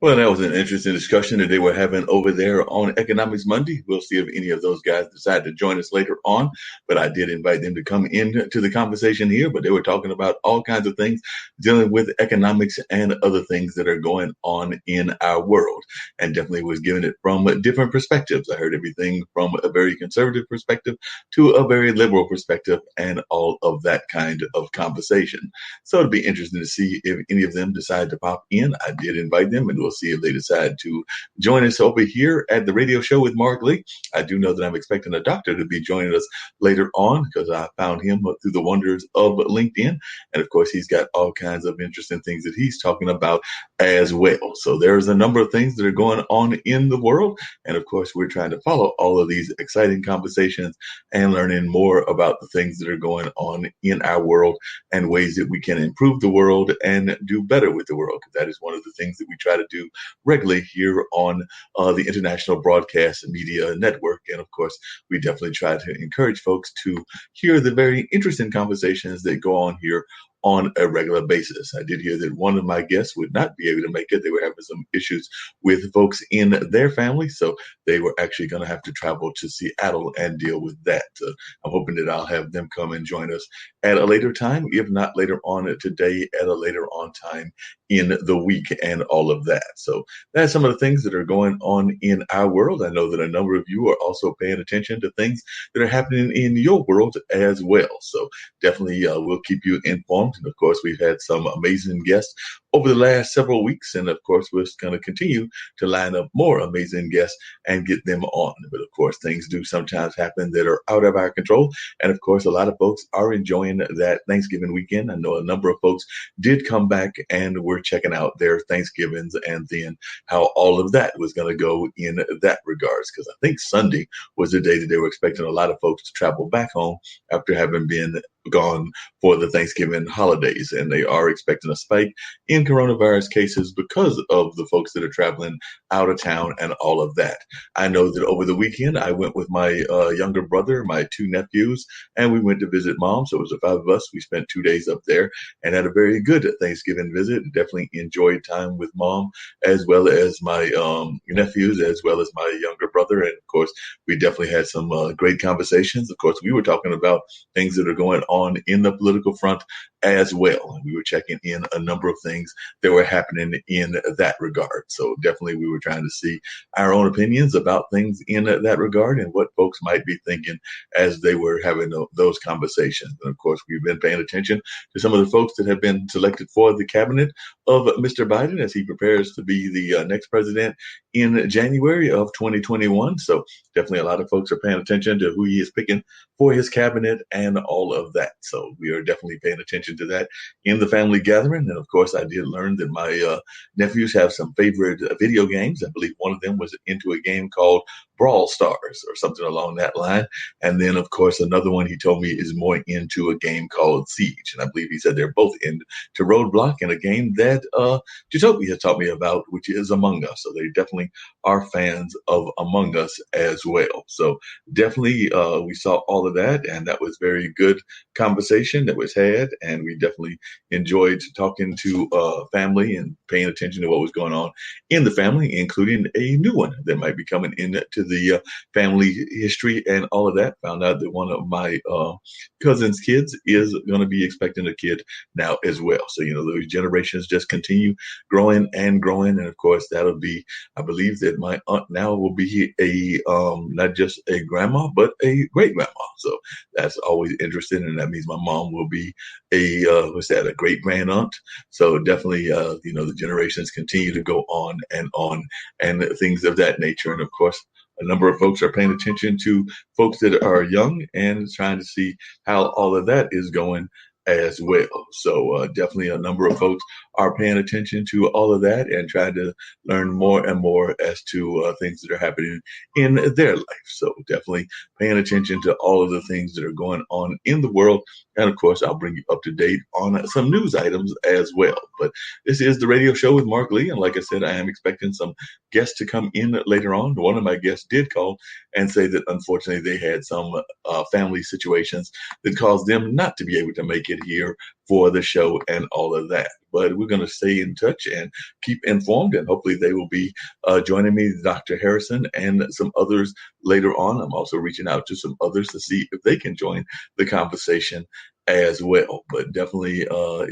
Well, that was an interesting discussion that they were having over there on Economics Monday. We'll see if any of those guys decide to join us later on. But I did invite them to come into the conversation here. But they were talking about all kinds of things dealing with economics and other things that are going on in our world. And definitely was giving it from different perspectives. I heard everything from a very conservative perspective to a very liberal perspective and all of that kind of conversation. So it'll be interesting to see if any of them decide to pop in. I did invite them, and we'll see if they decide to join us over here at the radio show with Marc Lee. I do know that I'm expecting a doctor to be joining us later on because I found him through the wonders of LinkedIn. And of course, he's got all kinds of interesting things that he's talking about as well. So there's a number of things that are going on in the world. And of course, we're trying to follow all of these exciting conversations and learning more about the things that are going on in our world and ways that we can improve the world and do better with the world. That is one of the things that we try to do regularly here on the International Broadcast Media Network. And of course, we definitely try to encourage folks to hear the very interesting conversations that go on here on a regular basis. I did hear that one of my guests would not be able to make it. They were having some issues with folks in their family, so they were actually going to have to travel to Seattle and deal with that. I'm hoping that I'll have them come and join us at a later time, if not later on today, at a later on time in the week and all of that. So that's some of the things that are going on in our world. I know that a number of you are also paying attention to things that are happening in your world as well. So definitely we'll keep you informed. And of course, we've had some amazing guests over the last several weeks. And of course, we're going to continue to line up more amazing guests and get them on. But of course, things do sometimes happen that are out of our control. And of course, a lot of folks are enjoying that Thanksgiving weekend. I know a number of folks did come back and were checking out their Thanksgivings and then how all of that was going to go in that regards. Because I think Sunday was the day that they were expecting a lot of folks to travel back home after having been gone for the Thanksgiving holidays. And they are expecting a spike in coronavirus cases because of the folks that are traveling out of town and all of that. I know that over the weekend, I went with my younger brother, my two nephews, and we went to visit mom. So it was the five of us. We spent 2 days up there and had a very good Thanksgiving visit. Definitely enjoyed time with mom, as well as my nephews, as well as my younger brother. And of course, we definitely had some great conversations. Of course, we were talking about things that are going on in the political front as well. We were checking in a number of things that were happening in that regard. So definitely we were trying to see our own opinions about things in that regard and what folks might be thinking as they were having those conversations. And of course, we've been paying attention to some of the folks that have been selected for the cabinet of Mr. Biden as he prepares to be the next president in January of 2021. So definitely a lot of folks are paying attention to who he is picking for his cabinet and all of that. So we are definitely paying attention to that in the family gathering. And of course, I did learn that my nephews have some favorite video games. I believe one of them was into a game called Brawl Stars or something along that line. And then, of course, another one he told me is more into a game called Siege. And I believe he said they're both into Roadblock and a game that Jutopia taught me about, which is Among Us. So they definitely are fans of Among Us as well. So definitely we saw all of that, and that was very good conversation that was had. And we definitely enjoyed talking to family and paying attention to what was going on in the family, including a new one that might be coming into the family history and all of that. Found out that one of my cousin's kids is going to be expecting a kid now as well. So, those generations just continue growing and growing. And of course, that'll be, I believe that my aunt now will be a not just a grandma, but a great grandma. So that's always interesting. And that means my mom will be a great grand aunt. So definitely, the generations continue to go on and things of that nature. And of course, a number of folks are paying attention to folks that are young and trying to see how all of that is going as well. So definitely a number of folks are paying attention to all of that and trying to learn more and more as to things that are happening in their life. So definitely paying attention to all of the things that are going on in the world. And of course, I'll bring you up to date on some news items as well. But this is the radio show with Marc Lee. And like I said, I am expecting some guests to come in later on. One of my guests did call and say that unfortunately they had some family situations that caused them not to be able to make it here for the show and all of that. but we're going to stay in touch and keep informed. And hopefully they will be joining me, Dr. Harrison, and some others later on. I'm also reaching out to some others to see if they can join the conversation as well. But definitely,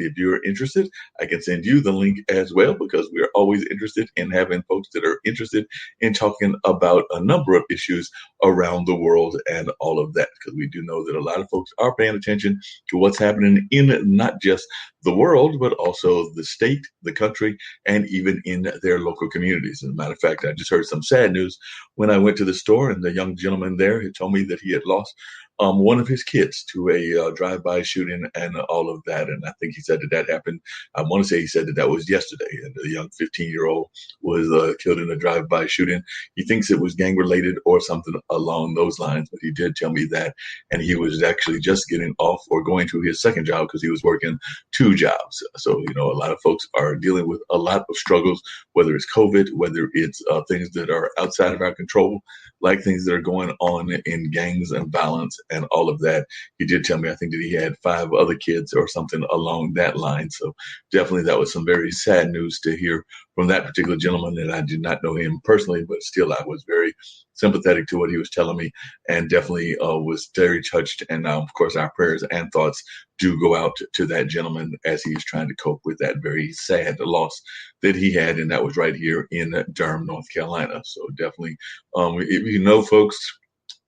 if you're interested, I can send you the link as well, because we are always interested in having folks that are interested in talking about a number of issues around the world and all of that, because we do know that a lot of folks are paying attention to what's happening in not just the world, but also the state, the country, and even in their local communities. As a matter of fact, I just heard some sad news when I went to the store, and the young gentleman there had told me that he had lost one of his kids to a drive-by shooting and all of that. And I think he said that happened. I want to say he said that was yesterday. And the young 15-year-old was killed in a drive-by shooting. He thinks it was gang-related or something along those lines, but he did tell me that. And he was actually just getting off or going to his second job because he was working two jobs. So, a lot of folks are dealing with a lot of struggles, whether it's COVID, whether it's things that are outside of our control, like things that are going on in gangs and violence and all of that. He did tell me, I think, that he had 5 other kids or something along that line. So definitely that was some very sad news to hear from that particular gentleman. And I did not know him personally, but still I was very sympathetic to what he was telling me, and definitely was very touched. And of course, our prayers and thoughts do go out to that gentleman as he's trying to cope with that very sad loss that he had. And that was right here in Durham, North Carolina. So definitely, if you know folks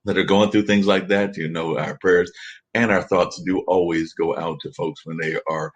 that are going through things like that, our prayers and our thoughts do always go out to folks when they are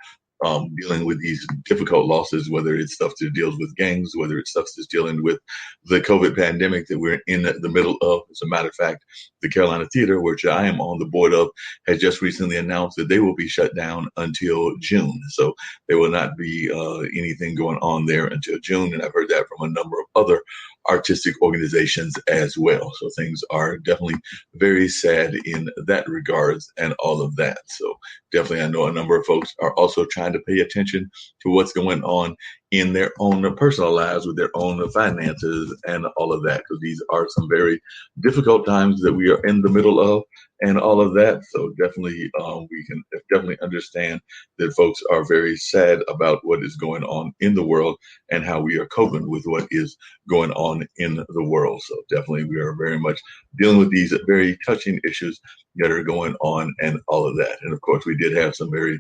dealing with these difficult losses, whether it's stuff that deals with gangs, whether it's stuff that's dealing with the COVID pandemic that we're in the middle of. As a matter of fact, the Carolina Theater, which I am on the board of, has just recently announced that they will be shut down until June. So there will not be anything going on there until June. And I've heard that from a number of other artistic organizations as well. So things are definitely very sad in that regards and all of that. So definitely, I know a number of folks are also trying to pay attention to what's going on in their own personal lives with their own finances and all of that, because these are some very difficult times that we are in the middle of and all of that. So definitely, we can definitely understand that folks are very sad about what is going on in the world and how we are coping with what is going on in the world. So definitely, we are very much dealing with these very touching issues that are going on and all of that. And of course, we did have some very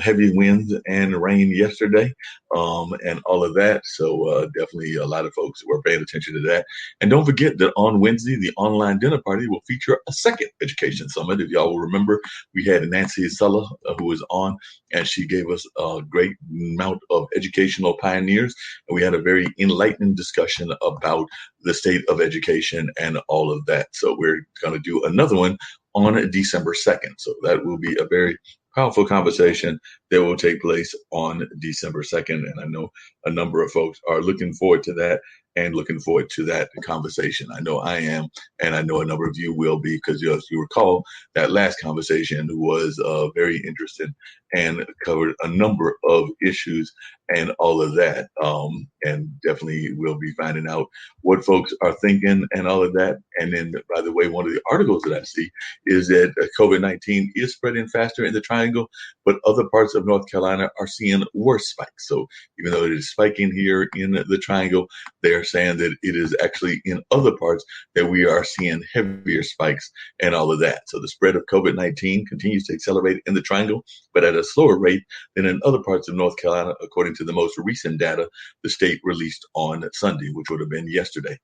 heavy winds and rain yesterday and all of that. So definitely a lot of folks were paying attention to that. And don't forget that on Wednesday, the online dinner party will feature a second education summit. If y'all will remember, we had Nancy Sulla who was on, and she gave us a great amount of educational pioneers. And we had a very enlightening discussion about the state of education and all of that. So we're going to do another one on December 2nd. So that will be a very powerful conversation that will take place on December 2nd. And I know a number of folks are looking forward to that and looking forward to that conversation. I know I am, and I know a number of you will be, because as you recall, that last conversation was very interesting and covered a number of issues and all of that. And definitely we'll be finding out what folks are thinking and all of that. And then, by the way, one of the articles that I see is that COVID-19 is spreading faster in the Triangle, but other parts of North Carolina are seeing worse spikes. So even though it is spiking here in the Triangle, they're saying that it is actually in other parts that we are seeing heavier spikes and all of that. So the spread of COVID-19 continues to accelerate in the Triangle, but at a slower rate than in other parts of North Carolina, according to the most recent data the state released on Sunday, which would have been yesterday.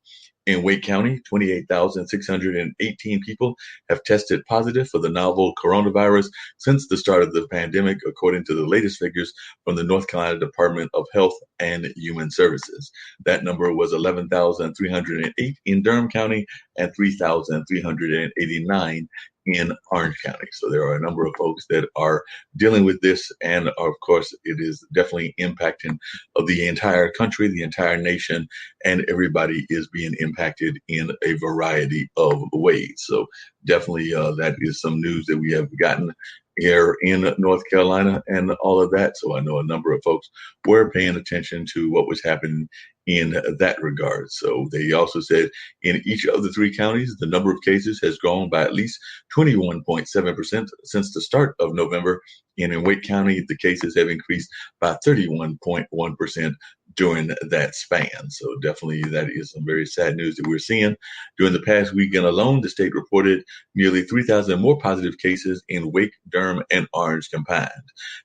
In Wake County, 28,618 people have tested positive for the novel coronavirus since the start of the pandemic, according to the latest figures from the North Carolina Department of Health and Human Services. That number was 11,308 in Durham County and 3,389 in Orange County. So there are a number of folks that are dealing with this. And of course, it is definitely impacting the entire country, the entire nation, and everybody is being impacted in a variety of ways. So definitely that is some news that we have gotten here in North Carolina and all of that. So I know a number of folks were paying attention to what was happening in that regard. So they also said in each of the three counties, the number of cases has grown by at least 21.7% since the start of November. And in Wake County, the cases have increased by 31.1% during that span. So definitely that is some very sad news that we're seeing. During the past weekend alone, the state reported nearly 3,000 more positive cases in Wake, Durham, and Orange combined.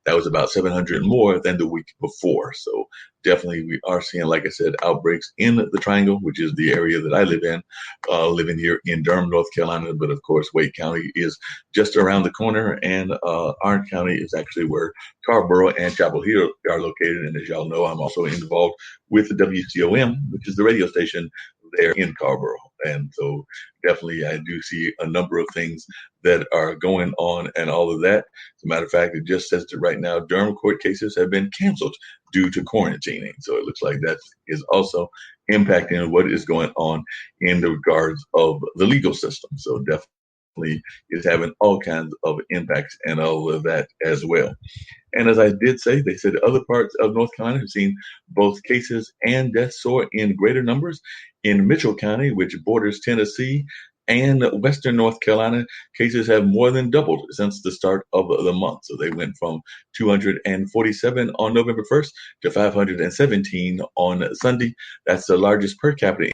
That was about 700 more than the week before. So definitely we are seeing, like I said, outbreaks in the Triangle, which is the area that I live in, living here in Durham, North Carolina. But of course, Wake County is just around the corner, and Orange County is actually where Carrboro and Chapel Hill are located. And as y'all know, I'm also involved with the WCOM, which is the radio station there in Carrboro. And so definitely I do see a number of things that are going on and all of that. As a matter of fact, it just says that right now Durham court cases have been canceled due to quarantining. So it looks like that is also impacting what is going on in the regards of the legal system. So definitely is having all kinds of impacts and all of that as well. And as I did say, they said other parts of North Carolina have seen both cases and deaths soar in greater numbers. In Mitchell County, which borders Tennessee and Western North Carolina, cases have more than doubled since the start of the month. So they went from 247 on November 1st to 517 on Sunday. That's the largest per capita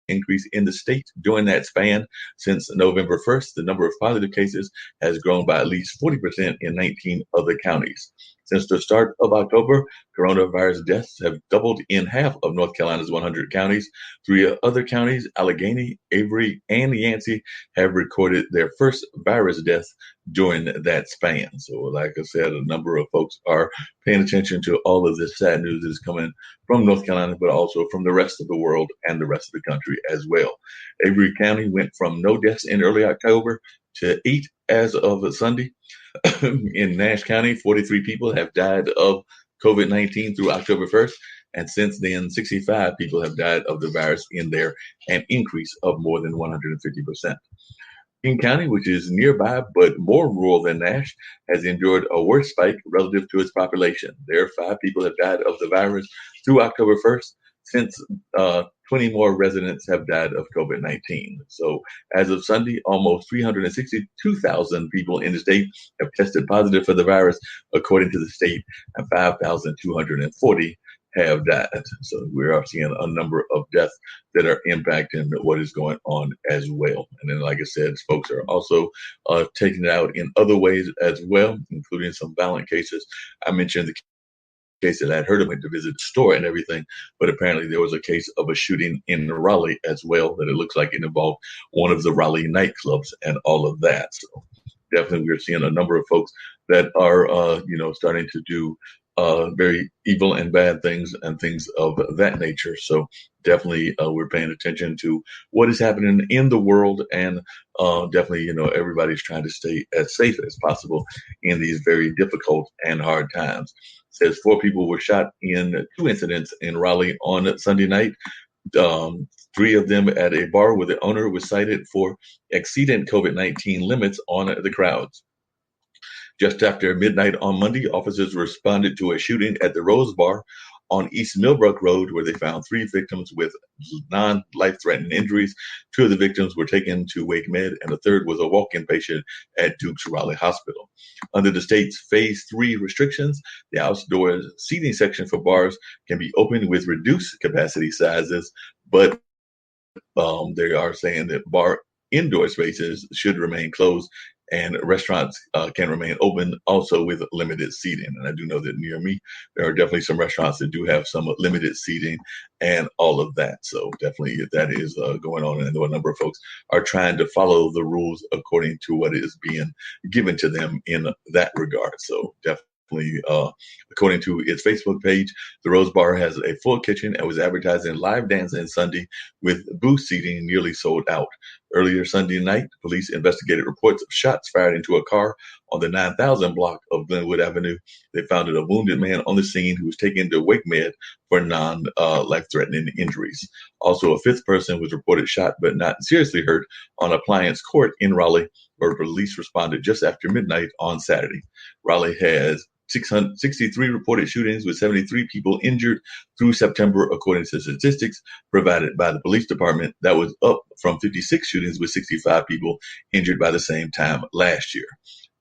increase in the state during that span. Since November 1st, the number of positive cases has grown by at least 40% in 19 other counties. Since the start of October, coronavirus deaths have doubled in half of North Carolina's 100 counties. Three other counties, Allegheny, Avery, and Yancey, have recorded their first virus deaths during that span. So like I said, a number of folks are paying attention to all of this sad news that is coming from North Carolina, but also from the rest of the world and the rest of the country as well. Avery County went from no deaths in early October to 8 as of Sunday. In Nash County, 43 people have died of COVID-19 through October 1st. And since then, 65 people have died of the virus in there, an increase of more than 150%. King County, which is nearby but more rural than Nash, has endured a worse spike relative to its population. There, 5 people have died of the virus through October 1st. Since 20 more residents have died of COVID-19. So as of Sunday, almost 362,000 people in the state have tested positive for the virus, according to the state, and 5,240 have died. So we are seeing a number of deaths that are impacting what is going on as well. And then, like I said, folks are also taking it out in other ways as well, including some violent cases. I mentioned the case that I'd heard of, went to visit the store and everything, but apparently there was a case of a shooting in Raleigh as well, that it looks like it involved one of the Raleigh nightclubs and all of that. So definitely we're seeing a number of folks that are, starting to do very evil and bad things and things of that nature. So definitely we're paying attention to what is happening in the world, and definitely, everybody's trying to stay as safe as possible in these very difficult and hard times. It says 4 people were shot in 2 incidents in Raleigh on Sunday night. 3 of them at a bar where the owner was cited for exceeding COVID-19 limits on the crowds. Just after midnight on Monday, officers responded to a shooting at the Rose Bar on East Millbrook Road, where they found 3 victims with non-life-threatening injuries. 2 of the victims were taken to Wake Med, and the third was a walk-in patient at Duke's Raleigh Hospital. Under the state's Phase 3 restrictions, the outdoor seating section for bars can be opened with reduced capacity sizes, but they are saying that bar indoor spaces should remain closed, and restaurants can remain open also with limited seating. And I do know that near me, there are definitely some restaurants that do have some limited seating and all of that. So definitely that is going on. And I know a number of folks are trying to follow the rules according to what is being given to them in that regard. So definitely. According to its Facebook page, the Rose Bar has a full kitchen and was advertising live dancing Sunday with booth seating nearly sold out. Earlier Sunday night, police investigated reports of shots fired into a car on the 9000 block of Glenwood Avenue. They found a wounded man on the scene who was taken to Wake Med for non-life-threatening injuries. Also, a fifth person was reported shot but not seriously hurt on Appliance Court in Raleigh, where police responded just after midnight on Saturday. Raleigh has 663 reported shootings with 73 people injured through September, according to statistics provided by the police department. That was up from 56 shootings with 65 people injured by the same time last year.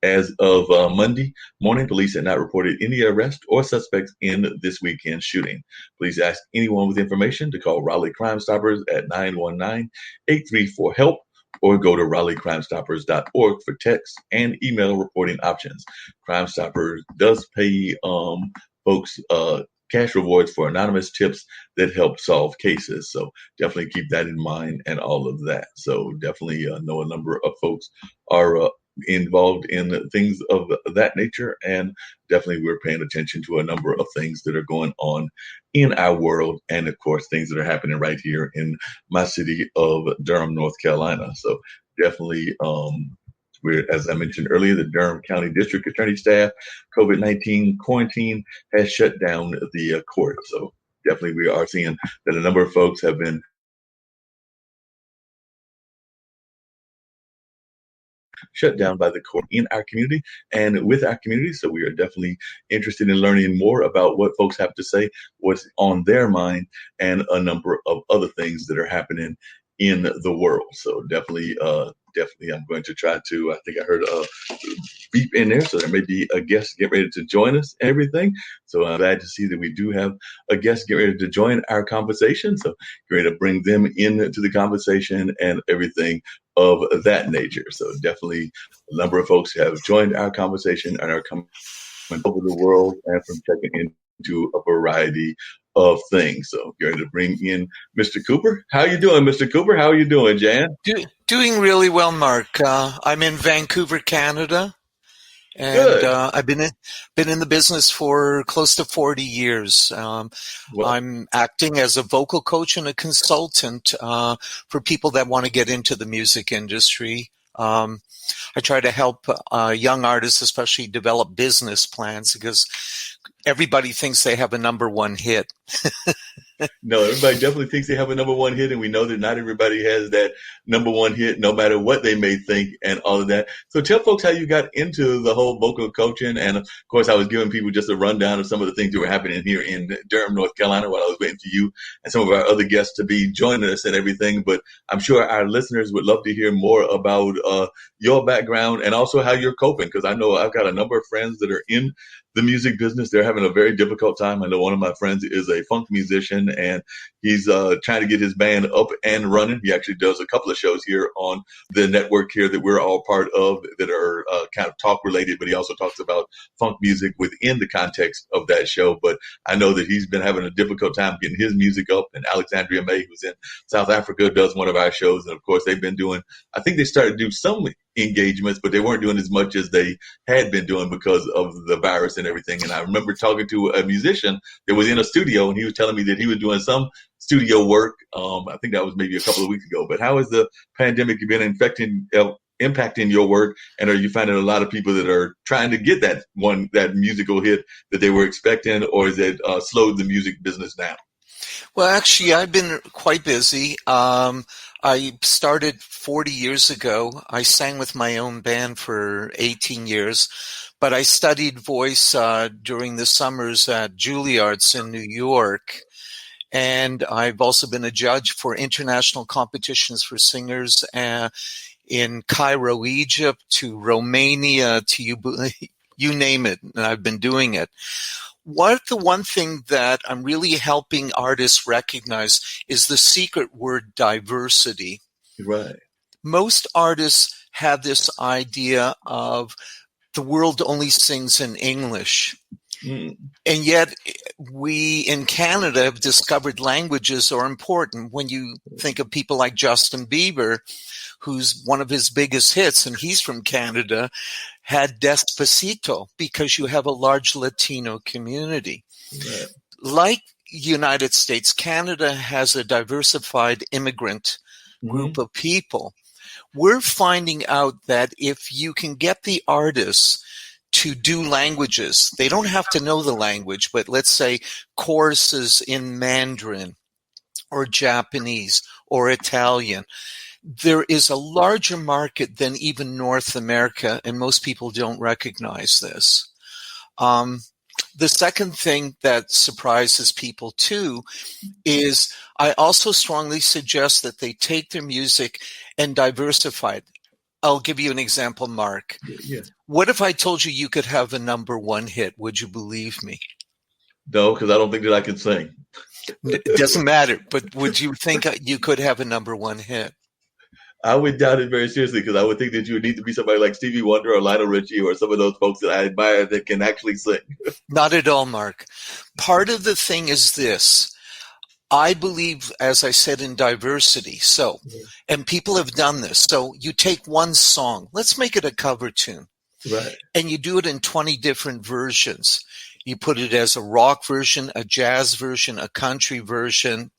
As of Monday morning, police had not reported any arrests or suspects in this weekend shooting. Please ask anyone with information to call Raleigh Crime Stoppers at 919-834-HELP or go to RaleighCrimeStoppers.org for text and email reporting options. Crime Stoppers does pay folks cash rewards for anonymous tips that help solve cases. So definitely keep that in mind and all of that. So definitely know a number of folks are involved in things of that nature, and definitely we're paying attention to a number of things that are going on in our world, and of course things that are happening right here in my city of Durham, North Carolina. So definitely we're, as I mentioned earlier, the Durham County District Attorney staff COVID-19 quarantine has shut down the court. So definitely we are seeing that a number of folks have been shut down by the court in our community and with our community. So we are definitely interested in learning more about what folks have to say, what's on their mind, and a number of other things that are happening in the world. So definitely I'm going to try to, I think I heard a beep in there, so there may be a guest get ready to join us and everything. So I'm glad to see that we do have a guest get ready to join our conversation. So get ready to bring them into the conversation and everything of that nature. So definitely a number of folks have joined our conversation and are coming over the world and from checking into a variety of things. So get ready to bring in Mr. Cooper. How you doing, Mr. Cooper? How are you doing, Jan? Doing really well, Mark. I'm in Vancouver, Canada, and I've been in the business for close to 40 years. I'm acting as a vocal coach and a consultant for people that want to get into the music industry. I try to help young artists, especially, develop business plans, because everybody thinks they have a number one hit. No, everybody definitely thinks they have a number one hit, and we know that not everybody has that number one hit, no matter what they may think and all of that. So tell folks how you got into the whole vocal coaching. And of course, I was giving people just a rundown of some of the things that were happening here in Durham, North Carolina, while I was waiting for you and some of our other guests to be joining us and everything. But I'm sure our listeners would love to hear more about your background and also how you're coping, because I know I've got a number of friends that are in the music business. They're having a very difficult time. I know one of my friends is a funk musician, and he's trying to get his band up and running. He actually does a couple of shows here on the network here that we're all part of that are kind of talk related, but he also talks about funk music within the context of that show. But I know that he's been having a difficult time getting his music up, and Alexandria May, who's in South Africa, does one of our shows. And of course, they've been doing, I think they started to do some engagements, but they weren't doing as much as they had been doing because of the virus and everything. And I remember talking to a musician that was in a studio, and he was telling me that he was doing some studio work. I think that was maybe a couple of weeks ago. But how has the pandemic been impacting your work? And are you finding a lot of people that are trying to get that musical hit that they were expecting, or is it slowed the music business down? Well, actually, I've been quite busy. I started 40 years ago. I sang with my own band for 18 years, but I studied voice during the summers at Juilliard's in New York. And I've also been a judge for international competitions for singers in Cairo, Egypt, to Romania, to you name it. And I've been doing it. The one thing that I'm really helping artists recognize is the secret word diversity. Right. Most artists have this idea of the world only sings in English. And yet we in Canada have discovered languages are important. When you think of people like Justin Bieber, who's one of his biggest hits, and he's from Canada, had Despacito, because you have a large Latino community. Right. Like United States, Canada has a diversified immigrant group of people. We're finding out that if you can get the artists to do languages, they don't have to know the language, but let's say choruses in Mandarin or Japanese or Italian, there is a larger market than even North America, and most people don't recognize this. The second thing that surprises people too is I also strongly suggest that they take their music and diversify it. I'll give you an example, Mark. Yeah. What if I told you you could have a number one hit? Would you believe me? No, because I don't think that I can sing. It doesn't matter, but would you think you could have a number one hit? I would doubt it very seriously, because I would think that you would need to be somebody like Stevie Wonder or Lionel Richie or some of those folks that I admire that can actually sing. Not at all, Mark. Part of the thing is this. I believe, as I said, in diversity. So, and people have done this. So you take one song, let's make it a cover tune. Right. And you do it in 20 different versions. You put it as a rock version, a jazz version, a country version,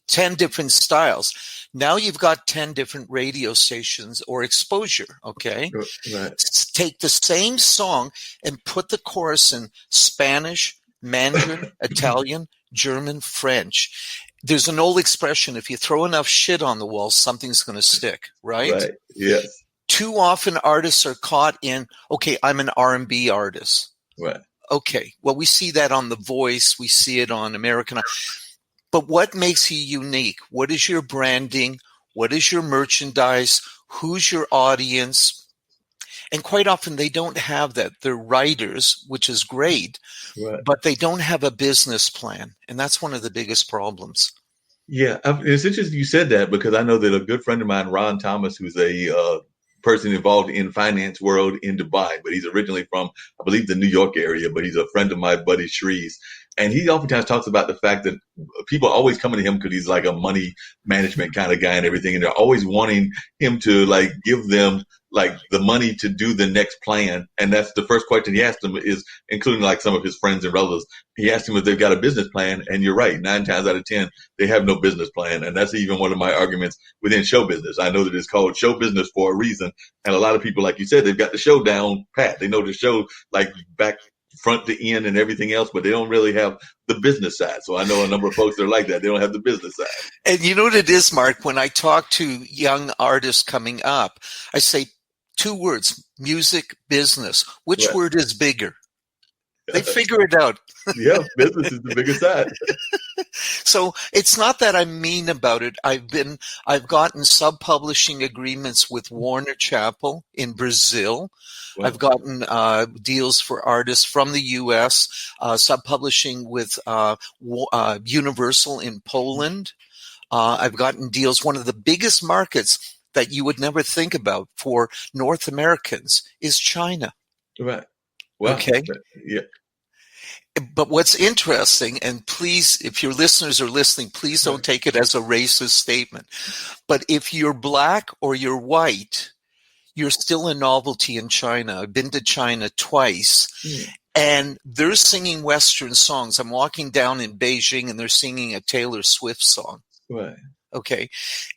10 different styles. Now you've got 10 different radio stations or exposure, okay? Right. Take the same song and put the chorus in Spanish, Mandarin, Italian, German, French. There's an old expression, if you throw enough shit on the wall, something's going to stick, right? Right, yes. Too often artists are caught in, okay, I'm an R&B artist. Right. Okay, well, we see that on The Voice. We see it on American. But what makes you unique? What is your branding? What is your merchandise? Who's your audience? And quite often they don't have that. They're writers, which is great, right, but they don't have a business plan. And that's one of the biggest problems. Yeah, it's interesting you said that, because I know that a good friend of mine, Ron Thomas, who's a person involved in finance world in Dubai, but he's originally from, I believe, the New York area, but he's a friend of my buddy Shree's. And he oftentimes talks about the fact that people are always coming to him because he's like a money management kind of guy and everything. And they're always wanting him to like give them like the money to do the next plan. And that's the first question he asked them, is including like some of his friends and relatives. He asked them if they've got a business plan. And you're right. 9 times out of 10, they have no business plan. And that's even one of my arguments within show business. I know that it's called show business for a reason. And a lot of people, like you said, they've got the show down pat. They know the show like back front to end and everything else, but they don't really have the business side. So I know a number of folks that are like that. They don't have the business side. And you know what it is, Mark? When I talk to young artists coming up, I say 2 words, music, business. Which word is bigger? They figure it out. Yeah, business is the biggest side. So it's not that I'm mean about it. I've gotten sub-publishing agreements with Warner Chappell in Brazil. Wow. I've gotten deals for artists from the U.S., sub-publishing with Universal in Poland. I've gotten deals. One of the biggest markets that you would never think about for North Americans is China. Right. Well, okay. Yeah. But what's interesting, and please, if your listeners are listening, please don't take it as a racist statement. But if you're black or you're white, you're still a novelty in China. I've been to China twice, and they're singing Western songs. I'm walking down in Beijing, and they're singing a Taylor Swift song. Right. Okay.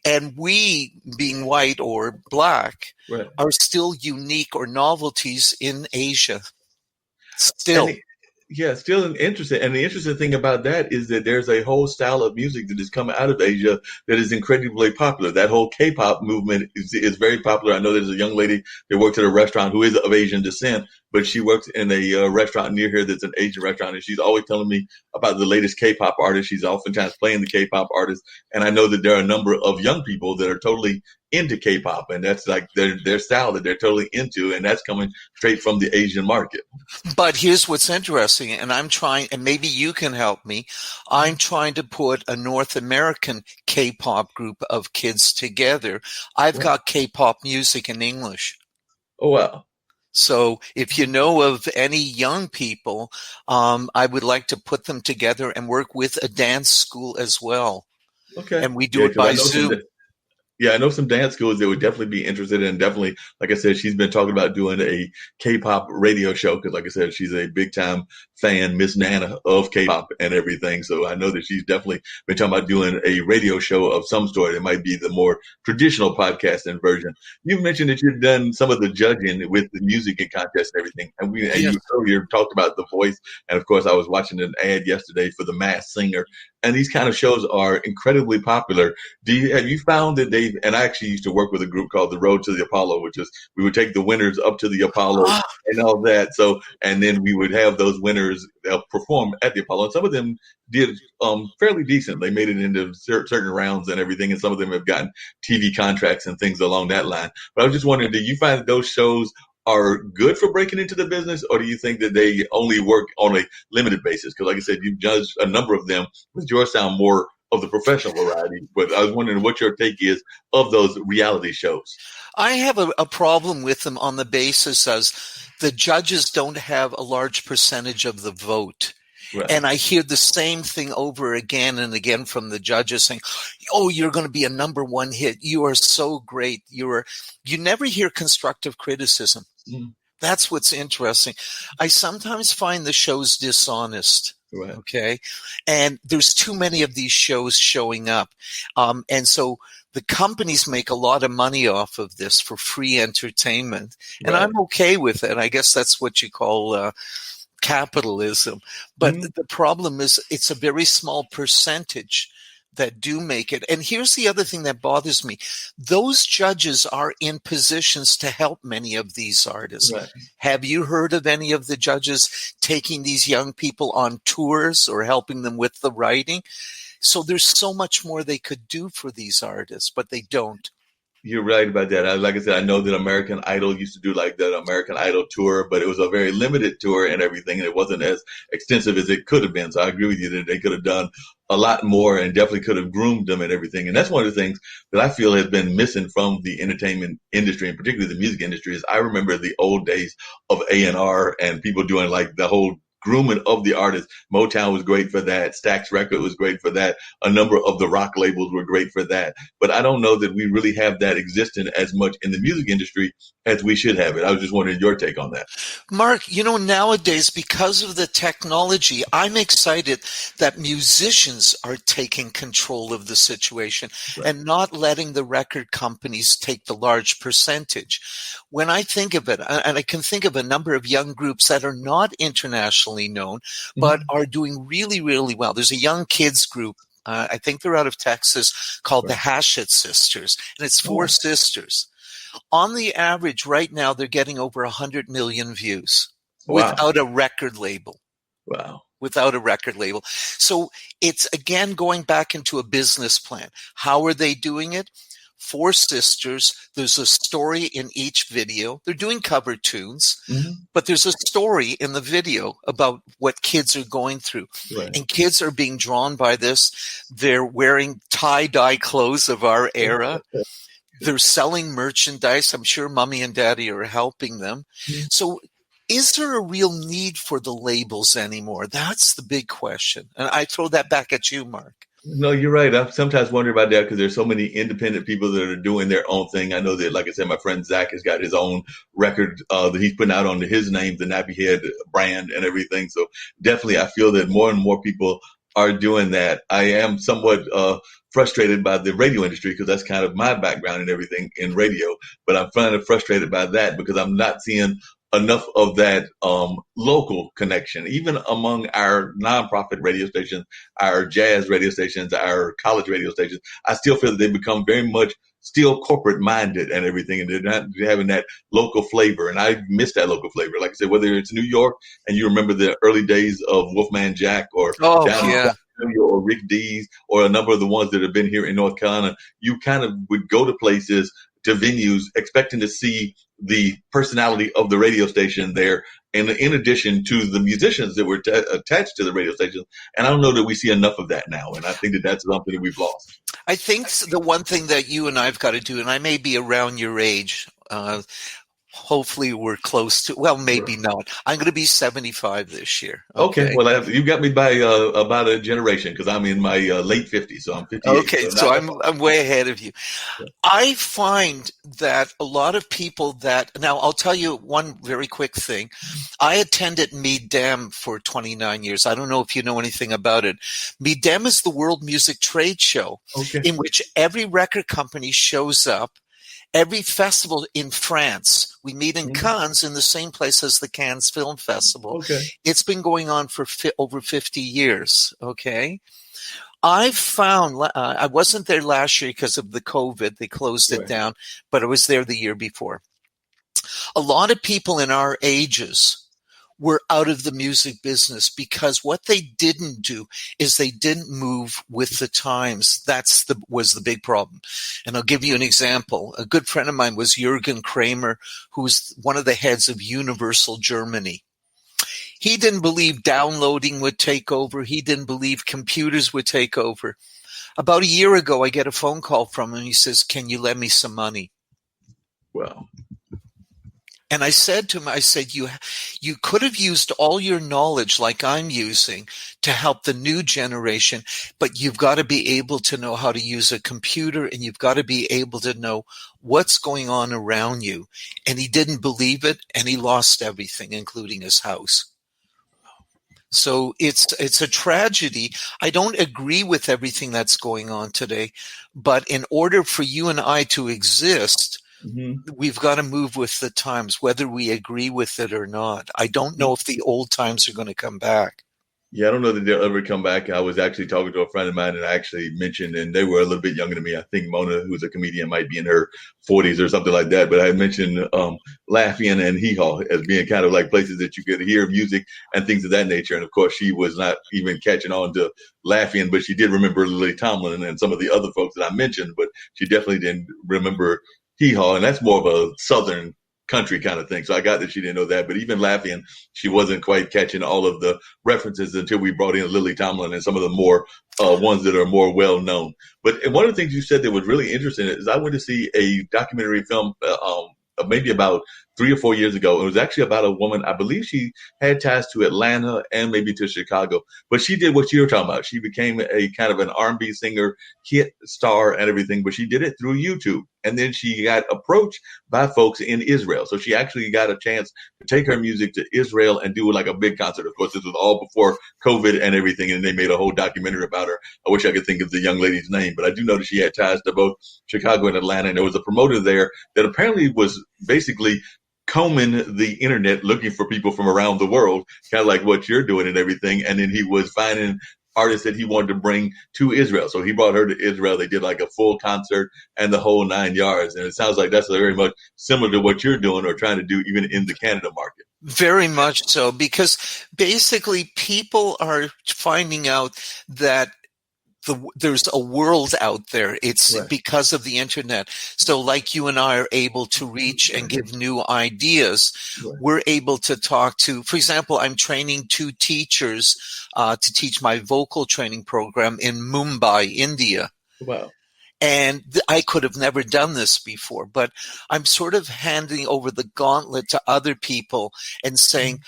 And we, being white or black, are still unique or novelties in Asia. Still. Yeah, still interesting. And the interesting thing about that is that there's a whole style of music that has come out of Asia that is incredibly popular. That whole K-pop movement is very popular. I know there's a young lady that works at a restaurant who is of Asian descent, but she works in a restaurant near here that's an Asian restaurant, and she's always telling me about the latest K-pop artist. She's oftentimes playing the K-pop artist, and I know that there are a number of young people that are totally into K-pop, and that's like their style that they're totally into, and that's coming straight from the Asian market. But here's what's interesting, and I'm trying, and maybe you can help me. I'm trying to put a North American K-pop group of kids together. I've got K-pop music in English. Oh, wow. So if you know of any young people, I would like to put them together and work with a dance school as well. Okay. And we do it by Zoom. Yeah, I know some dance schools that would definitely be interested in. Definitely, like I said, she's been talking about doing a K-pop radio show because, like I said, she's a big time fan, Miss Nana of K-pop and everything. So I know that she's definitely been talking about doing a radio show of some sort. It might be the more traditional podcasting version. You mentioned that you've done some of the judging with the music and contests and everything, and Yes. you earlier talked about The Voice, and of course, I was watching an ad yesterday for The Masked Singer, and these kind of shows are incredibly popular. Have you found that and I actually used to work with a group called the Road to the Apollo, which is we would take the winners up to the Apollo Ah, and all that. So, and then we would have those winners perform at the Apollo. And some of them did fairly decent. They made it into certain rounds and everything. And some of them have gotten TV contracts and things along that line. But I was just wondering, do you find that those shows are good for breaking into the business, or do you think that they only work on a limited basis? Because, like I said, you've judged a number of them, with yours sound more of the professional variety. But I was wondering what your take is of those reality shows. I have a problem with them on the basis as the judges don't have a large percentage of the vote. Right. And I hear the same thing over again and again from the judges saying, "Oh, you're going to be a number one hit. You are so great. You never hear constructive criticism." Mm. That's what's interesting. I sometimes find the shows dishonest. Right. Okay. And there's too many of these shows showing up. And so the companies make a lot of money off of this for free entertainment. And Right. I'm okay with it. I guess that's what you call capitalism. But the problem is it's a very small percentage that do make it. And here's the other thing that bothers me. Those judges are in positions to help many of these artists. Right. Have you heard of any of the judges taking these young people on tours or helping them with the writing? So there's so much more they could do for these artists, but they don't. You're right about that. Like I said, I know that American Idol used to do like that American Idol tour, but it was a very limited tour and everything, and it wasn't as extensive as it could have been. So I agree with you that they could have done a lot more and definitely could have groomed them and everything. And that's one of the things that I feel has been missing from the entertainment industry, and particularly the music industry. Is I remember the old days of A&R and people doing like the whole grooming of the artist. Motown was great for that. Stax Record was great for that. A number of the rock labels were great for that. But I don't know that we really have that existing as much in the music industry as we should have it. I was just wondering your take on that. Mark, nowadays, because of the technology, I'm excited that musicians are taking control of the situation and not letting the record companies take the large percentage. When I think of it, and I can think of a number of young groups that are not internationally known, but are doing really, really well. There's a young kids group. I think they're out of Texas called the Hachette Sisters, and it's four sisters. On the average, right now, they're getting over 100 million views without a record label. Wow. Without a record label. So it's, again, going back into a business plan. How are they doing it? Four sisters. There's a story in each video. They're doing cover tunes, but there's a story in the video about what kids are going through. Right. And kids are being drawn by this. They're wearing tie-dye clothes of our era. They're selling merchandise. I'm sure mommy and daddy are helping them. So is there a real need for the labels anymore? That's the big question. And I throw that back at you, Mark. No, you're right. I sometimes wonder about that because there's so many independent people that are doing their own thing. I know that, like I said, my friend Zach has got his own record that he's putting out under his name, the Nappy Head brand and everything. So definitely I feel that more and more people are doing that. I am somewhat frustrated by the radio industry because that's kind of my background and everything in radio. But I'm kind of frustrated by that because I'm not seeing enough of that local connection, even among our nonprofit radio stations, our jazz radio stations, our college radio stations. I still feel that they become very much still corporate minded and everything, and they're not having that local flavor. And I miss that local flavor. Like I said, whether it's New York and you remember the early days of Wolfman Jack or or Rick Dees or a number of the ones that have been here in North Carolina, you kind of would go to places, to venues, expecting to see the personality of the radio station there, and in addition to the musicians that were attached to the radio station. And I don't know that we see enough of that now, and I think that that's something that we've lost. I think the one thing that you and I've got to do, and I may be around your age, Hopefully we're close to, well, maybe not. I'm going to be 75 this year. Okay, Okay. well, you got me by about a generation because I'm in my late 50s, so I'm 58, Okay. so So not that I'm way ahead of you. far. I find that a lot of people that, now I'll tell you one very quick thing. I attended MIDEM for 29 years. I don't know if you know anything about it. MIDEM is the World Music Trade Show Okay. in which every record company shows up. Every festival in France, we meet in Cannes in the same place as the Cannes Film Festival. Okay. It's been going on for over 50 years. Okay. I found, I wasn't there last year because of the COVID. They closed it down, but I was there the year before. A lot of people in our ages were out of the music business because what they didn't do is they didn't move with the times. Was the big problem. And I'll give you an example. A good friend of mine was Jürgen Kramer, who's one of the heads of Universal Germany. He didn't believe downloading would take over. He didn't believe computers would take over. About a year ago, I get a phone call from him. He says, "Can you lend me some money?" Wow. And I said to him, I said, you could have used all your knowledge like I'm using to help the new generation, but you've got to be able to know how to use a computer and you've got to be able to know what's going on around you. And he didn't believe it and he lost everything, including his house. So it's a tragedy. I don't agree with everything that's going on today, but in order for you and I to exist, we've got to move with the times, whether we agree with it or not. I don't know if the old times are going to come back. Yeah, I don't know that they'll ever come back. I was actually talking to a friend of mine and I actually mentioned, and they were a little bit younger than me. I think Mona, who's a comedian, might be in her 40s or something like that. But I mentioned Lafayette and Hee Haw as being kind of like places that you could hear music and things of that nature. And of course, she was not even catching on to Lafayette, but she did remember Lily Tomlin and some of the other folks that I mentioned, but she definitely didn't remember Hee Haw. And that's more of a Southern country kind of thing. So I got that she didn't know that, but even Lafayette, she wasn't quite catching all of the references until we brought in Lily Tomlin and some of the more ones that are more well known. But one of the things you said that was really interesting is I went to see a documentary film maybe about 3 or 4 years ago. It was actually about a woman. I believe she had ties to Atlanta and maybe to Chicago, but she did what you were talking about. She became a kind of an R&B singer, hit star and everything, but she did it through YouTube. And then she got approached by folks in Israel. So she actually got a chance to take her music to Israel and do like a big concert. Of course, this was all before COVID and everything. And they made a whole documentary about her. I wish I could think of the young lady's name, but I do know that she had ties to both Chicago and Atlanta. And there was a promoter there that apparently was basically combing the internet looking for people from around the world, kind of like what you're doing and everything. And then he was finding artists that he wanted to bring to Israel. So he brought her to Israel. They did like a full concert and the whole 9 yards. And it sounds like that's very much similar to what you're doing or trying to do even in the Canada market. Very much so, because basically people are finding out that there's a world out there. It's right. Because of the internet. So like you and I are able to reach and give new ideas, right. We're able to talk to, for example, I'm training 2 teachers to teach my vocal training program in Mumbai, India. Wow. And I could have never done this before, but I'm sort of handing over the gauntlet to other people and saying,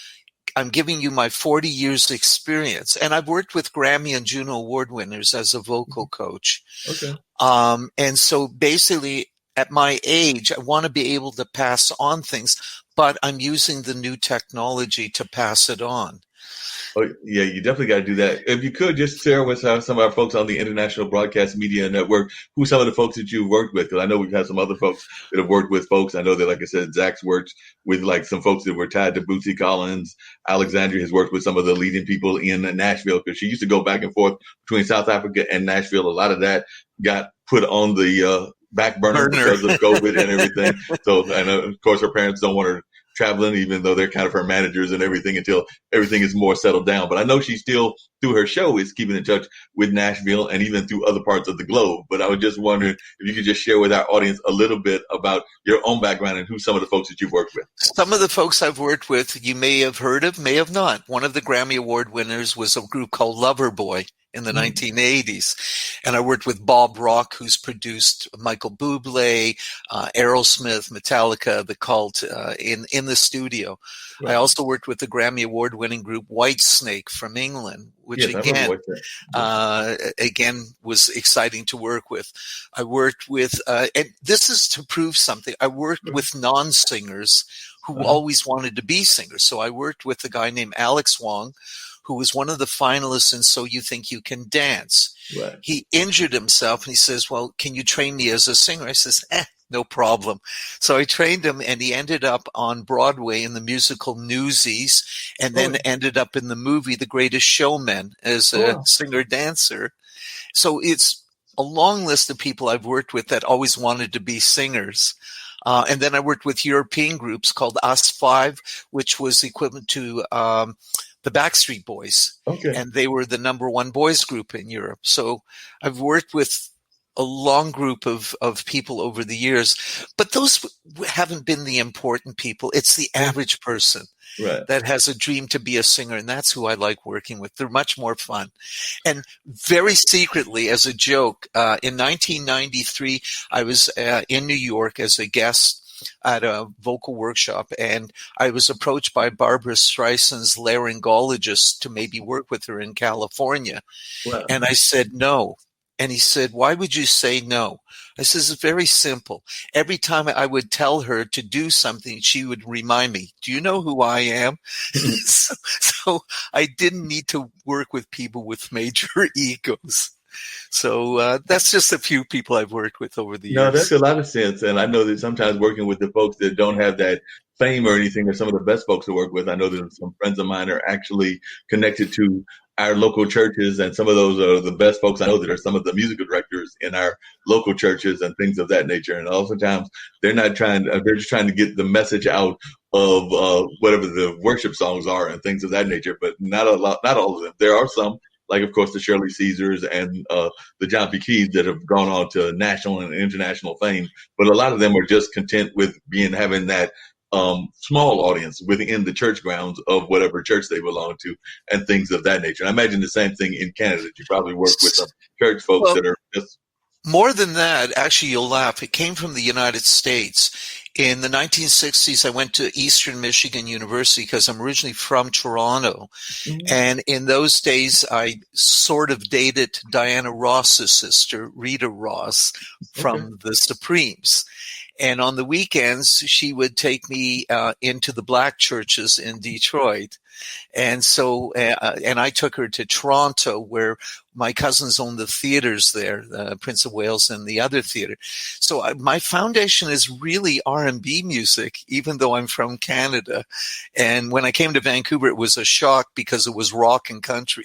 I'm giving you my 40 years experience. And I've worked with Grammy and Juno Award winners as a vocal coach. Okay. And so basically at my age, I want to be able to pass on things, but I'm using the new technology to pass it on. Oh, yeah, you definitely got to do that. If you could just share with some of our folks on the International Broadcast Media Network, who some of the folks that you've worked with, because I know we've had some other folks that have worked with folks. I know that, like I said, Zach's worked with like some folks that were tied to Bootsy Collins. Alexandria has worked with some of the leading people in Nashville because she used to go back and forth between South Africa and Nashville. A lot of that got put on the back burner because of COVID and everything. So, and of course, her parents don't want her traveling, even though they're kind of her managers and everything until everything is more settled down. But I know she still, through her show, is keeping in touch with Nashville and even through other parts of the globe. But I was just wondering if you could just share with our audience a little bit about your own background and who some of the folks that you've worked with. Some of the folks I've worked with, you may have heard of, may have not. One of the Grammy Award winners was a group called Loverboy. in the 1980s. And I worked with Bob Rock, who's produced Michael Bublé, Aerosmith, Metallica, The Cult, in the studio. Right. I also worked with the Grammy Award-winning group Whitesnake from England, which Yes, I remember again was exciting to work with. I worked with, and this is to prove something, I worked with non-singers who always wanted to be singers. So I worked with a guy named Alex Wong, who was one of the finalists in So You Think You Can Dance. Right. He injured himself and he says, well, can you train me as a singer? I says, no problem. So I trained him and he ended up on Broadway in the musical Newsies and then ended up in the movie The Greatest Showman as a singer-dancer. So it's a long list of people I've worked with that always wanted to be singers. And then I worked with European groups called Us Five, which was equivalent to the Backstreet Boys. Okay. And they were the number one boys group in Europe. So I've worked with a long group of people over the years, but those haven't been the important people. It's the average person that has a dream to be a singer, and that's who I like working with. They're much more fun. And very secretly, as a joke, in 1993, I was in New York as a guest at a vocal workshop, and I was approached by Barbra Streisand's laryngologist to maybe work with her in California. Wow. And I said no. And he said, why would you say no? I said, it's very simple. Every time I would tell her to do something, she would remind me, do you know who I am? so I didn't need to work with people with major egos. So that's just a few people I've worked with over the years. No, that's a lot of sense. And I know that sometimes working with the folks that don't have that fame or anything are some of the best folks to work with. I know that some friends of mine are actually connected to our local churches, and some of those are the best folks I know that are some of the musical directors in our local churches and things of that nature. And oftentimes they're not trying, they're just trying to get the message out of whatever the worship songs are and things of that nature, but not all of them. There are some, like, of course, the Shirley Caesars and the John P. Keys that have gone on to national and international fame. But a lot of them are just content with having that small audience within the church grounds of whatever church they belong to and things of that nature. And I imagine the same thing in Canada. You probably work with some church folks that are just... More than that, actually, you'll laugh. It came from the United States. In the 1960s, I went to Eastern Michigan University because I'm originally from Toronto. Mm-hmm. And in those days, I sort of dated Diana Ross's sister, Rita Ross, from the Supremes. And on the weekends, she would take me into the black churches in Detroit. And so, and I took her to Toronto, where my cousins owned the theaters there, Prince of Wales and the other theater. So my foundation is really R&B music, even though I'm from Canada. And when I came to Vancouver, it was a shock because it was rock and country.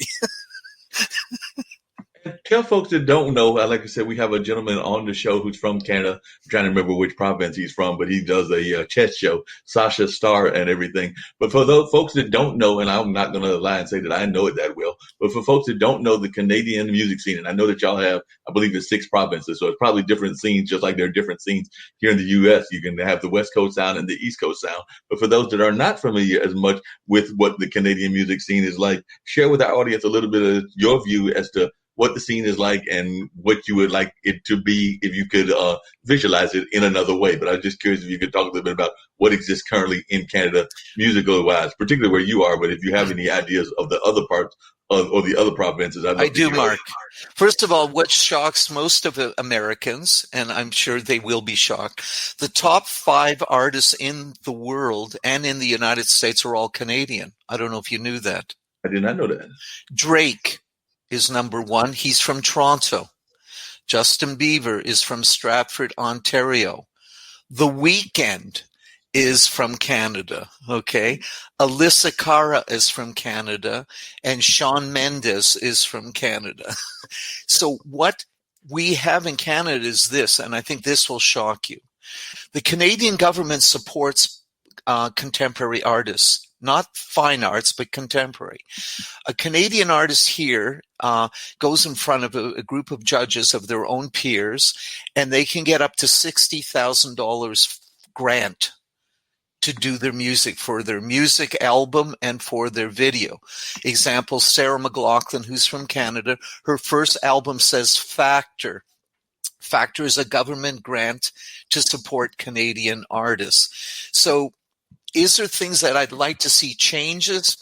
Tell folks that don't know, like I said, we have a gentleman on the show who's from Canada. I'm trying to remember which province he's from, but he does a chess show, Sasha Star and everything. But for those folks that don't know, and I'm not going to lie and say that I know it that well, but for folks that don't know the Canadian music scene, and I know that y'all have, I believe it's 6 provinces, so it's probably different scenes, just like there are different scenes here in the U.S. You can have the West Coast sound and the East Coast sound. But for those that are not familiar as much with what the Canadian music scene is like, share with our audience a little bit of your view as to what the scene is like and what you would like it to be if you could visualize it in another way. But I was just curious if you could talk a little bit about what exists currently in Canada, musical-wise, particularly where you are, but if you have any ideas of the other parts or the other provinces. I do, Mark. First of all, what shocks most of Americans, and I'm sure they will be shocked, the top 5 artists in the world and in the United States are all Canadian. I don't know if you knew that. I did not know that. Drake is number 1. He's from Toronto. Justin Bieber is from Stratford, Ontario. The Weeknd is from Canada, okay? Alyssa Cara is from Canada, and Shawn Mendes is from Canada. So what we have in Canada is this, and I think this will shock you. The Canadian government supports contemporary artists. Not fine arts, but contemporary. A Canadian artist here goes in front of a group of judges of their own peers, and they can get up to $60,000 grant to do their music for their music album and for their video. Example, Sarah McLachlan, who's from Canada, her first album says Factor. Factor is a government grant to support Canadian artists. So is there things that I'd like to see changes?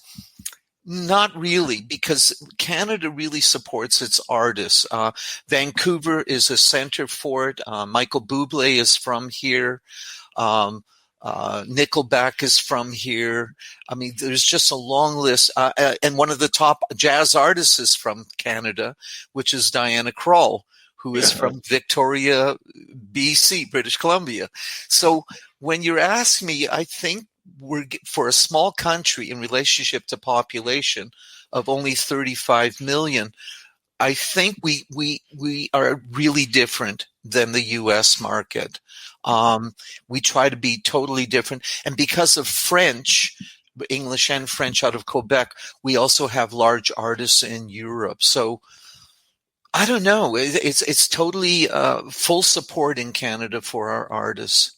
Not really, because Canada really supports its artists. Vancouver is a center for it. Michael Bublé is from here. Nickelback is from here. I mean, there's just a long list. And one of the top jazz artists is from Canada, which is Diana Krall, who is from Victoria, BC, British Columbia. So when you're asking me, I think we're, for a small country in relationship to population of only 35 million, I think we are really different than the U.S. market. We try to be totally different. And because of French, English and French out of Quebec, we also have large artists in Europe. So I don't know. It's totally full support in Canada for our artists.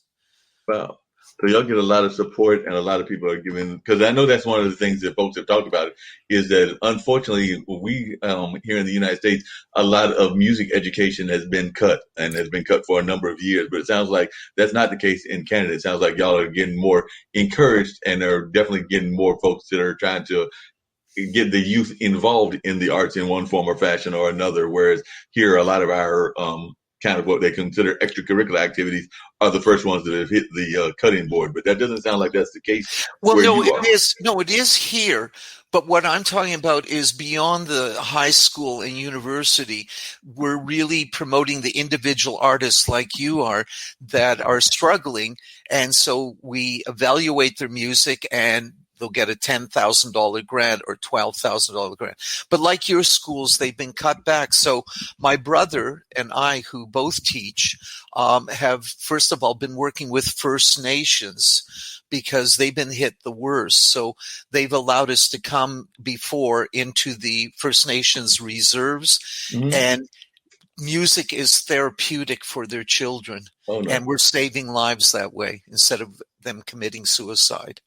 Wow. So y'all get a lot of support, and a lot of people are giving, because I know that's one of the things that folks have talked about, is that unfortunately we here in the United States, a lot of music education has been cut, and has been cut for a number of years. But it sounds like that's not the case in Canada. It sounds like y'all are getting more encouraged, and are definitely getting more folks that are trying to get the youth involved in the arts in one form or fashion or another. Whereas here, a lot of our kind of what they consider extracurricular activities are the first ones that have hit the cutting board. But that doesn't sound like that's the case. Well, no, it is. No, it is here. But what I'm talking about is beyond the high school and university. We're really promoting the individual artists like you are that are struggling. And so we evaluate their music, and they'll get a $10,000 grant or $12,000 grant. But like your schools, they've been cut back. So my brother and I, who both teach, have, first of all, been working with First Nations because they've been hit the worst. So they've allowed us to come before into the First Nations reserves. Mm-hmm. And music is therapeutic for their children. Oh, no. And we're saving lives that way instead of them committing suicide.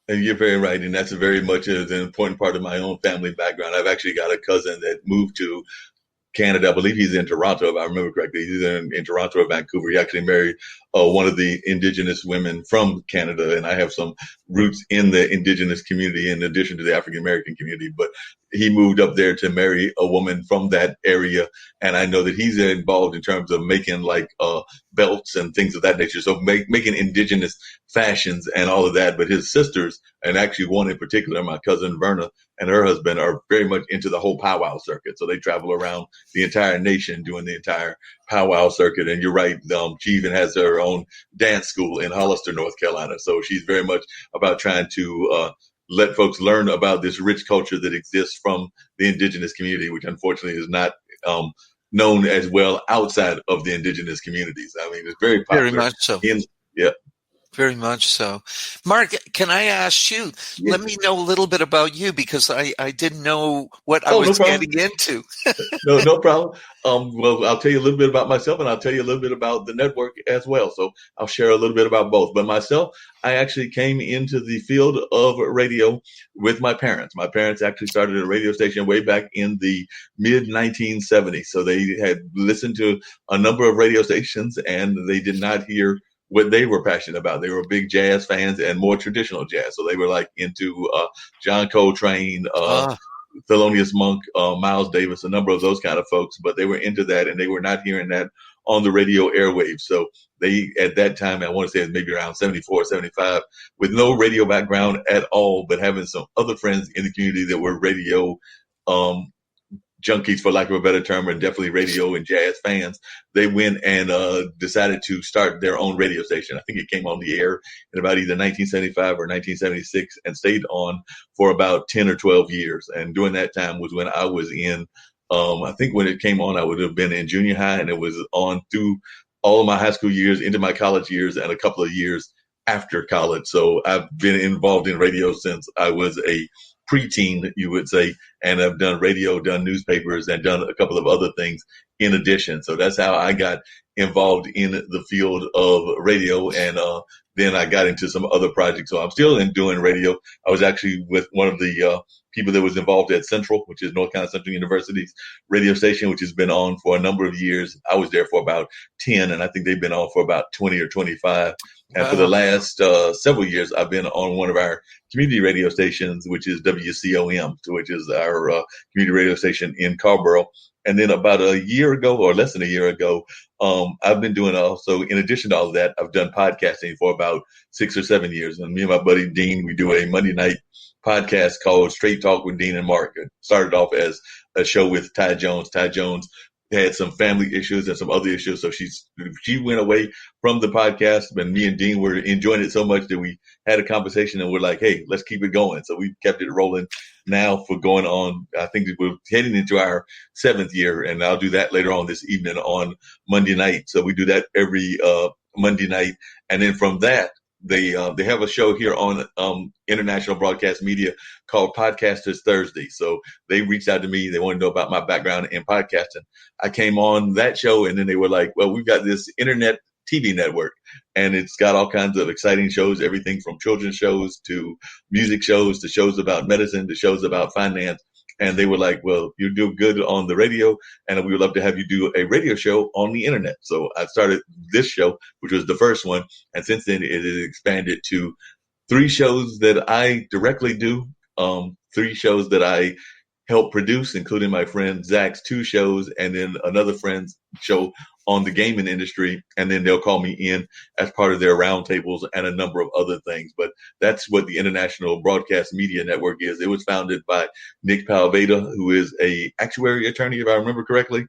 And you're very right. And that's very much an important part of my own family background. I've actually got a cousin that moved to Canada. I believe he's in Toronto, if I remember correctly. He's in Toronto or Vancouver. He actually married one of the Indigenous women from Canada. And I have some roots in the Indigenous community in addition to the African American community. But he moved up there to marry a woman from that area. And I know that he's involved in terms of making like belts and things of that nature. So making Indigenous fashions and all of that. But his sisters, and actually one in particular, my cousin Verna and her husband, are very much into the whole powwow circuit. So they travel around the entire nation doing the entire powwow circuit. And you're right, she even has her own dance school in Hollister, North Carolina. So she's very much about trying to let folks learn about this rich culture that exists from the Indigenous community, which unfortunately is not known as well outside of the Indigenous communities. I mean, it's very popular. Very much so. Yeah. Very much so. Mark, can I ask you, let me know a little bit about you, because I didn't know what I was getting into. No problem. Well, I'll tell you a little bit about myself, and I'll tell you a little bit about the network as well. So I'll share a little bit about both. But myself, I actually came into the field of radio with my parents. My parents actually started a radio station way back in the mid-1970s. So they had listened to a number of radio stations, and they did not hear what they were passionate about. They were big jazz fans and more traditional jazz. So they were like into John Coltrane, Thelonious Monk, Miles Davis, a number of those kind of folks. But they were into that, and they were not hearing that on the radio airwaves. So they, at that time, I want to say it was maybe around 74, 75, with no radio background at all, but having some other friends in the community that were radio junkies, for lack of a better term, and definitely radio and jazz fans, they went and decided to start their own radio station. I think it came on the air in about either 1975 or 1976 and stayed on for about 10 or 12 years. And during that time was when I was in, I think when it came on, I would have been in junior high, and it was on through all of my high school years, into my college years, and a couple of years after college. So I've been involved in radio since I was a preteen, you would say, and I've done radio, done newspapers, and done a couple of other things in addition. So that's how I got involved in the field of radio, and then I got into some other projects. So I'm still in doing radio. I was actually with one of the people that was involved at Central, which is North Carolina Central University's radio station, which has been on for a number of years. I was there for about 10, and I think they've been on for about 20 or 25. And for the last several years, I've been on one of our community radio stations, which is WCOM, which is our community radio station in Carborough. And then about a year ago, or less than a year ago, I've been doing also, in addition to all of that, I've done podcasting for about 6 or 7 years. And me and my buddy Dean, we do a Monday night podcast called Straight Talk with Dean and Mark. It started off as a show with Ty Jones. Ty Jones had some family issues and some other issues. So she went away from the podcast, and me and Dean were enjoying it so much that we had a conversation and we're like, hey, let's keep it going. So we kept it rolling now for going on. I think we're heading into our 7th year, and I'll do that later on this evening on Monday night. So we do that every Monday night. And then from that, they have a show here on International Broadcast Media called Podcasters Thursday. So they reached out to me. They wanted to know about my background in podcasting. I came on that show, and then they were like, well, we've got this internet TV network, and it's got all kinds of exciting shows, everything from children's shows to music shows to shows about medicine to shows about finance. And they were like, well, you do good on the radio, and we would love to have you do a radio show on the internet. So I started this show, which was the first one. And since then, it has expanded to 3 shows that I directly do, 3 shows that I help produce, including my friend Zach's 2 shows, and then another friend's show on the gaming industry. And then they'll call me in as part of their roundtables and a number of other things. But that's what the International Broadcast Media Network is. It was founded by Nick Palveda, who is a actuary attorney, if I remember correctly,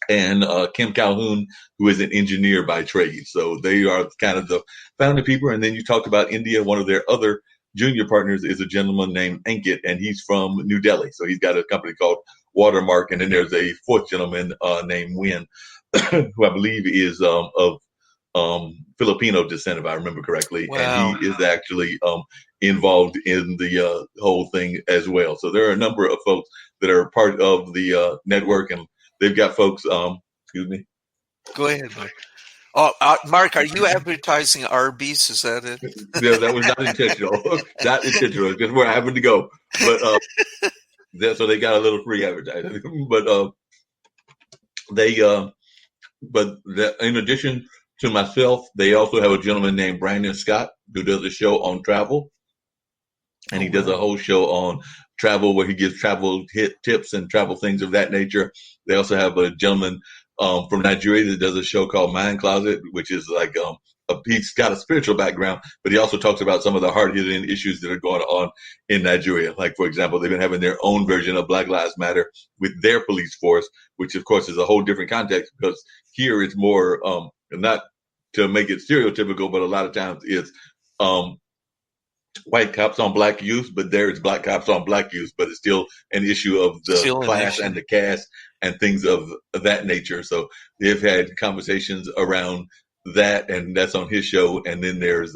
and Kim Calhoun, who is an engineer by trade. So they are kind of the founding people. And then you talked about India. One of their other junior partners is a gentleman named Ankit, and he's from New Delhi. So he's got a company called Watermark. And then there's a 4th gentleman named Win, who I believe is of Filipino descent, if I remember correctly. Wow. And he is actually involved in the whole thing as well. So there are a number of folks that are part of the network, and they've got folks, excuse me. Go ahead, Mark. Oh, Mark, are you advertising Arby's? Is that it? Yeah, that was not intentional. Not intentional. Just where I happened to go. But so they got a little free advertising. But in addition to myself, they also have a gentleman named Brandon Scott who does a show on travel. And he does a whole show on travel where he gives travel tips and travel things of that nature. They also have a gentleman from Nigeria that does a show called Mind Closet, which is like he's got a spiritual background, but he also talks about some of the hard-hitting issues that are going on in Nigeria. Like, for example, they've been having their own version of Black Lives Matter with their police force, which, of course, is a whole different context because here it's more not to make it stereotypical, but a lot of times it's white cops on black youth, but there it's black cops on black youth, but it's still an issue of the class and the caste and things of that nature. So they've had conversations around that, and that's on his show. And then there's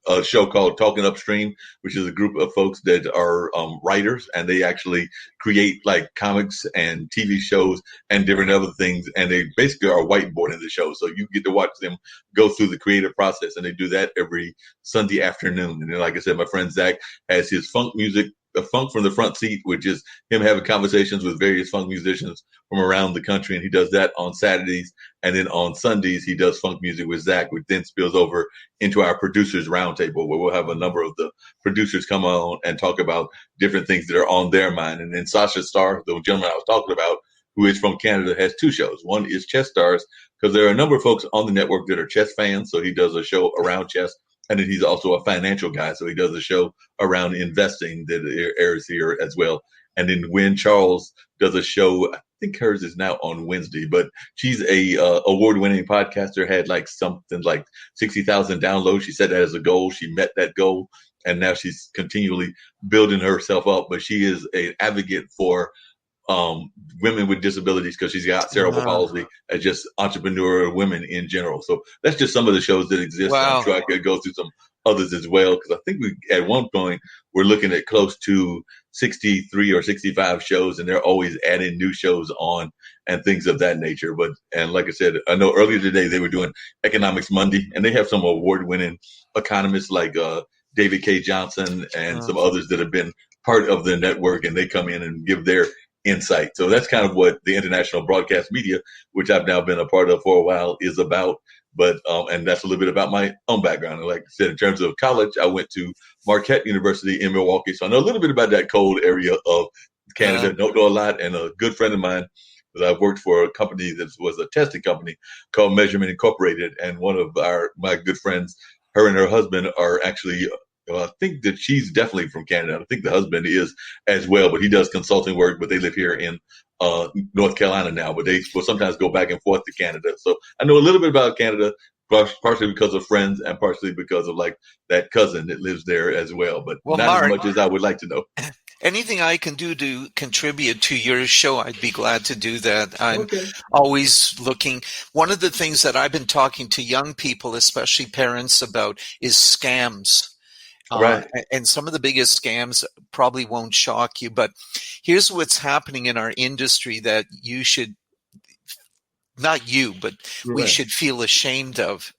a show called Talking Upstream, which is a group of folks that are writers, and they actually create like comics and TV shows and different other things. And they basically are whiteboarding the show. So you get to watch them go through the creative process, and they do that every Sunday afternoon. And then, like I said, my friend Zach has his funk music, a Funk from the Front Seat, which is him having conversations with various funk musicians from around the country. And he does that on Saturdays. And then on Sundays, he does funk music with Zach, which then spills over into our producers roundtable, where we'll have a number of the producers come on and talk about different things that are on their mind. And then Sasha Starr, the gentleman I was talking about, who is from Canada, has 2 shows. One is Chess Stars, because there are a number of folks on the network that are chess fans. So he does a show around chess. And then he's also a financial guy. So he does a show around investing that airs here as well. And then Wynn Charles does a show, I think hers is now on Wednesday, but she's a award-winning podcaster, had like something like 60,000 downloads. She set that as a goal. She met that goal, and now she's continually building herself up. But she is an advocate for women with disabilities because she's got cerebral Wow. palsy as just entrepreneur women in general. So that's just some of the shows that exist. I'm Wow. sure I could go through some others as well because I think we at one point we're looking at close to 63 or 65 shows, and they're always adding new shows on and things of that nature. But and like I said, I know earlier today they were doing Economics Monday, and they have some award-winning economists like David K. Johnson and Uh, some others that have been part of the network, and they come in and give their insight. So that's kind of what the international broadcast media, which I've now been a part of for a while, is about. But and that's a little bit about my own background. And like I said, in terms of college, I went to Marquette University in Milwaukee, so I know a little bit about that cold area of uh, Canada. Don't know a lot, and a good friend of mine that I've worked for a company that was a testing company called Measurement Incorporated, and one of my good friends, her and her husband are actually. I think that she's definitely from Canada. I think the husband is as well, but he does consulting work. But they live here in North Carolina now. But they will sometimes go back and forth to Canada. So I know a little bit about Canada, partially because of friends and partially because of like that cousin that lives there as well. But well, not as Mark, much as I would like to know. anything I can do to contribute to your show, I'd be glad to do that. I'm Okay. always looking. One of the things that I've been talking to young people, especially parents, about is scams. Right. And some of the biggest scams probably won't shock you, but here's what's happening in our industry that you should, not you, but we Right. should feel ashamed of.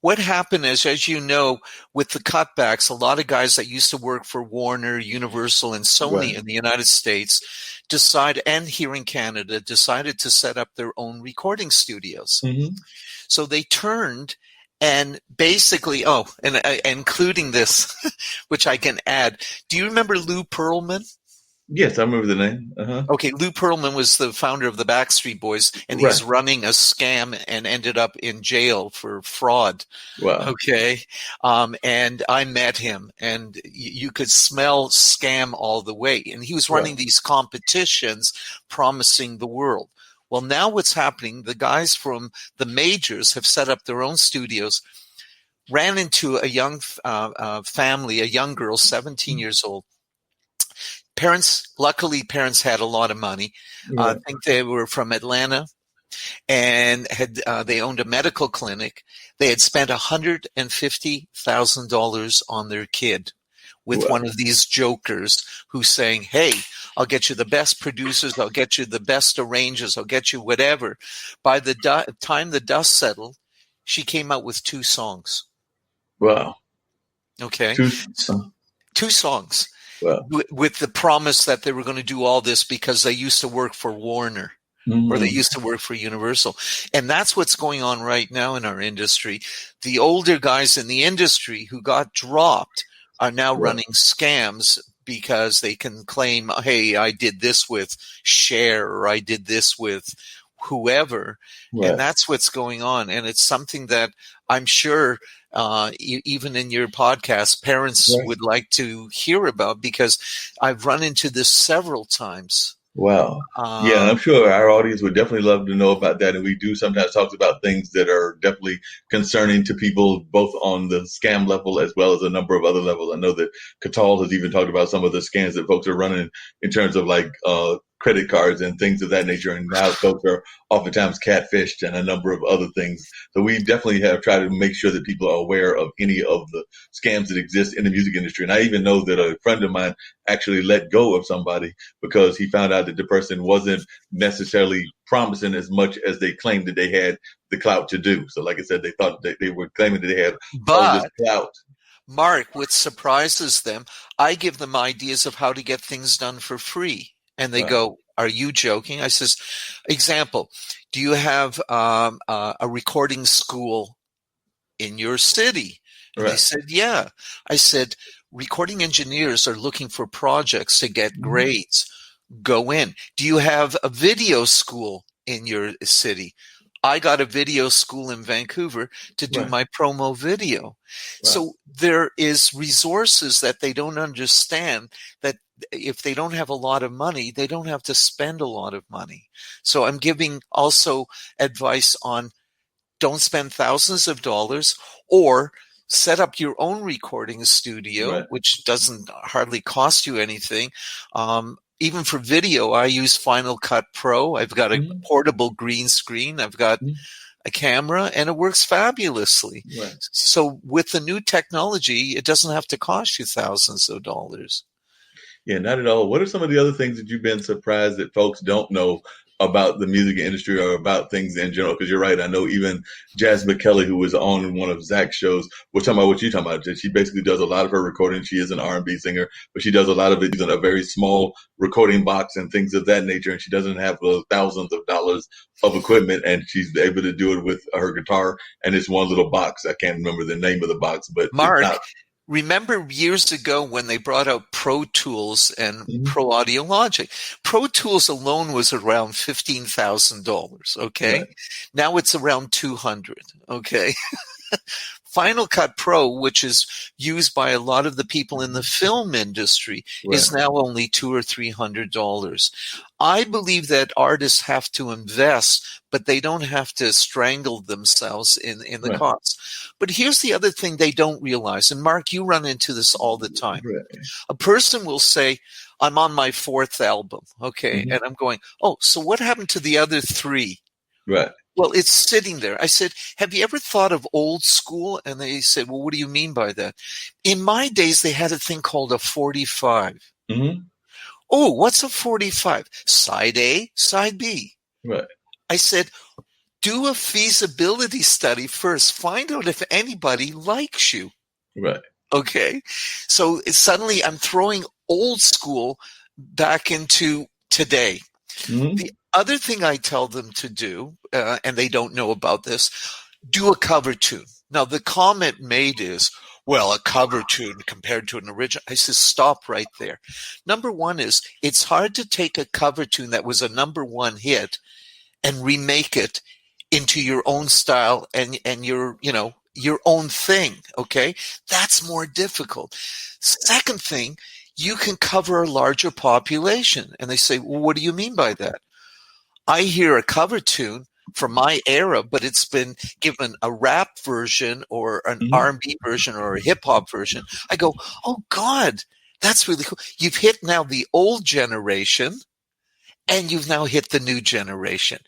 What happened is, as you know, with the cutbacks, a lot of guys that used to work for Warner, Universal, and Sony Right. in the United States and here in Canada, decided to set up their own recording studios. Mm-hmm. So they turned and basically, and including this, which I can add. Do you remember Lou Pearlman? Yes, I remember the name. Uh-huh. Okay, Lou Pearlman was the founder of the Backstreet Boys, and Right. he's running a scam and ended up in jail for fraud. Wow. Okay. And I met him, and you could smell scam all the way. And he was running Right. these competitions promising the world. Well, now what's happening, the guys from the majors have set up their own studios, ran into a young family, a young girl, 17 years old. Luckily, parents had a lot of money. I Right. think they were from Atlanta, and they owned a medical clinic. They had spent $150,000 on their kid with Wow. one of these jokers who's saying, "Hey, I'll get you the best producers, I'll get you the best arrangers, I'll get you whatever." By the time the dust settled, she came out with 2 songs. Wow. Okay, Two. 2 songs Wow. with the promise that they were going to do all this because they used to work for Warner. Or they used to work for Universal. And that's what's going on right now in our industry. The older guys in the industry who got dropped are now running scams because they can claim, hey, I did this with Cher, or I did this with whoever. Right. And that's what's going on. And it's something that I'm sure even in your podcast, parents would like to hear about, because I've run into this several times. Wow. Yeah, and I'm sure our audience would definitely love to know about that. And we do sometimes talk about things that are definitely concerning to people, both on the scam level as well as a number of other levels. I know that Katal has even talked about some of the scams that folks are running in terms of like credit cards and things of that nature. And now folks are oftentimes catfished and a number of other things. So we definitely have tried to make sure that people are aware of any of the scams that exist in the music industry. And I even know that a friend of mine actually let go of somebody because he found out that the person wasn't necessarily promising as much as they claimed that they had the clout to do. So like I said, they thought that they were claiming that they had all this clout. Mark, what surprises them, I give them ideas of how to get things done for free. And they go, "Are you joking?" I says, example, do you have a recording school in your city? And they said, yeah. I said, recording engineers are looking for projects to get grades. Go in. Do you have a video school in your city? I got a video school in Vancouver to do my promo video. So there is resources that they don't understand, that if they don't have a lot of money, they don't have to spend a lot of money. So I'm giving also advice on, don't spend thousands of dollars, or set up your own recording studio, which doesn't hardly cost you anything. even for video, I use Final Cut Pro. I've got a Hmm. portable green screen. I've got a camera, and it works fabulously. Right. So with the new technology, it doesn't have to cost you thousands of dollars. Yeah, not at all. What are some of the other things that you've been surprised that folks don't know about the music industry or about things in general? Because you're right. I know even Jazz McKelly, who was on one of Zach's shows, was talking about what you're talking about. That she basically does a lot of her recording. She is an R&B singer, but she does a lot of it using a very small recording box and things of that nature. And she doesn't have those thousands of dollars of equipment, and she's able to do it with her guitar and it's one little box. I can't remember the name of the box, but it's Mark, not. remember years ago when they brought out Pro Tools and Mhm. Pro Audio Logic? Pro Tools alone was around $15,000. Okay. Right, Now it's around 200. Okay. Final Cut Pro, which is used by a lot of the people in the film industry, right, is now only $200 or $300. I believe that artists have to invest, but they don't have to strangle themselves in the right, costs. But here's the other thing they don't realize, and Mark, you run into this all the time. right. A person will say, I'm on my fourth album, okay, Hmm. and I'm going, oh, so what happened to the other three? Right, Well, it's sitting there. I said, have you ever thought of old school? And they said, well, what do you mean by that? In my days, they had a thing called a 45. hmm, Oh, what's a 45? Side A, side B. right, I said, do a feasibility study first. Find out if anybody likes you. right. Okay. So suddenly I'm throwing old school back into today. Hmm. The other thing I tell them to do, and they don't know about this, do a cover tune. Now, the comment made is, well, a cover tune compared to an original. I says, stop right there. Number one is, it's hard to take a cover tune that was a number one hit and remake it into your own style and your own thing. Okay. That's more difficult. Second thing, you can cover a larger population. And they say, well, what do you mean by that? I hear a cover tune from my era, but it's been given a rap version or an Hmm. R&B version or a hip hop version. I go, oh God, that's really cool. You've hit now the old generation and you've now hit the new generation.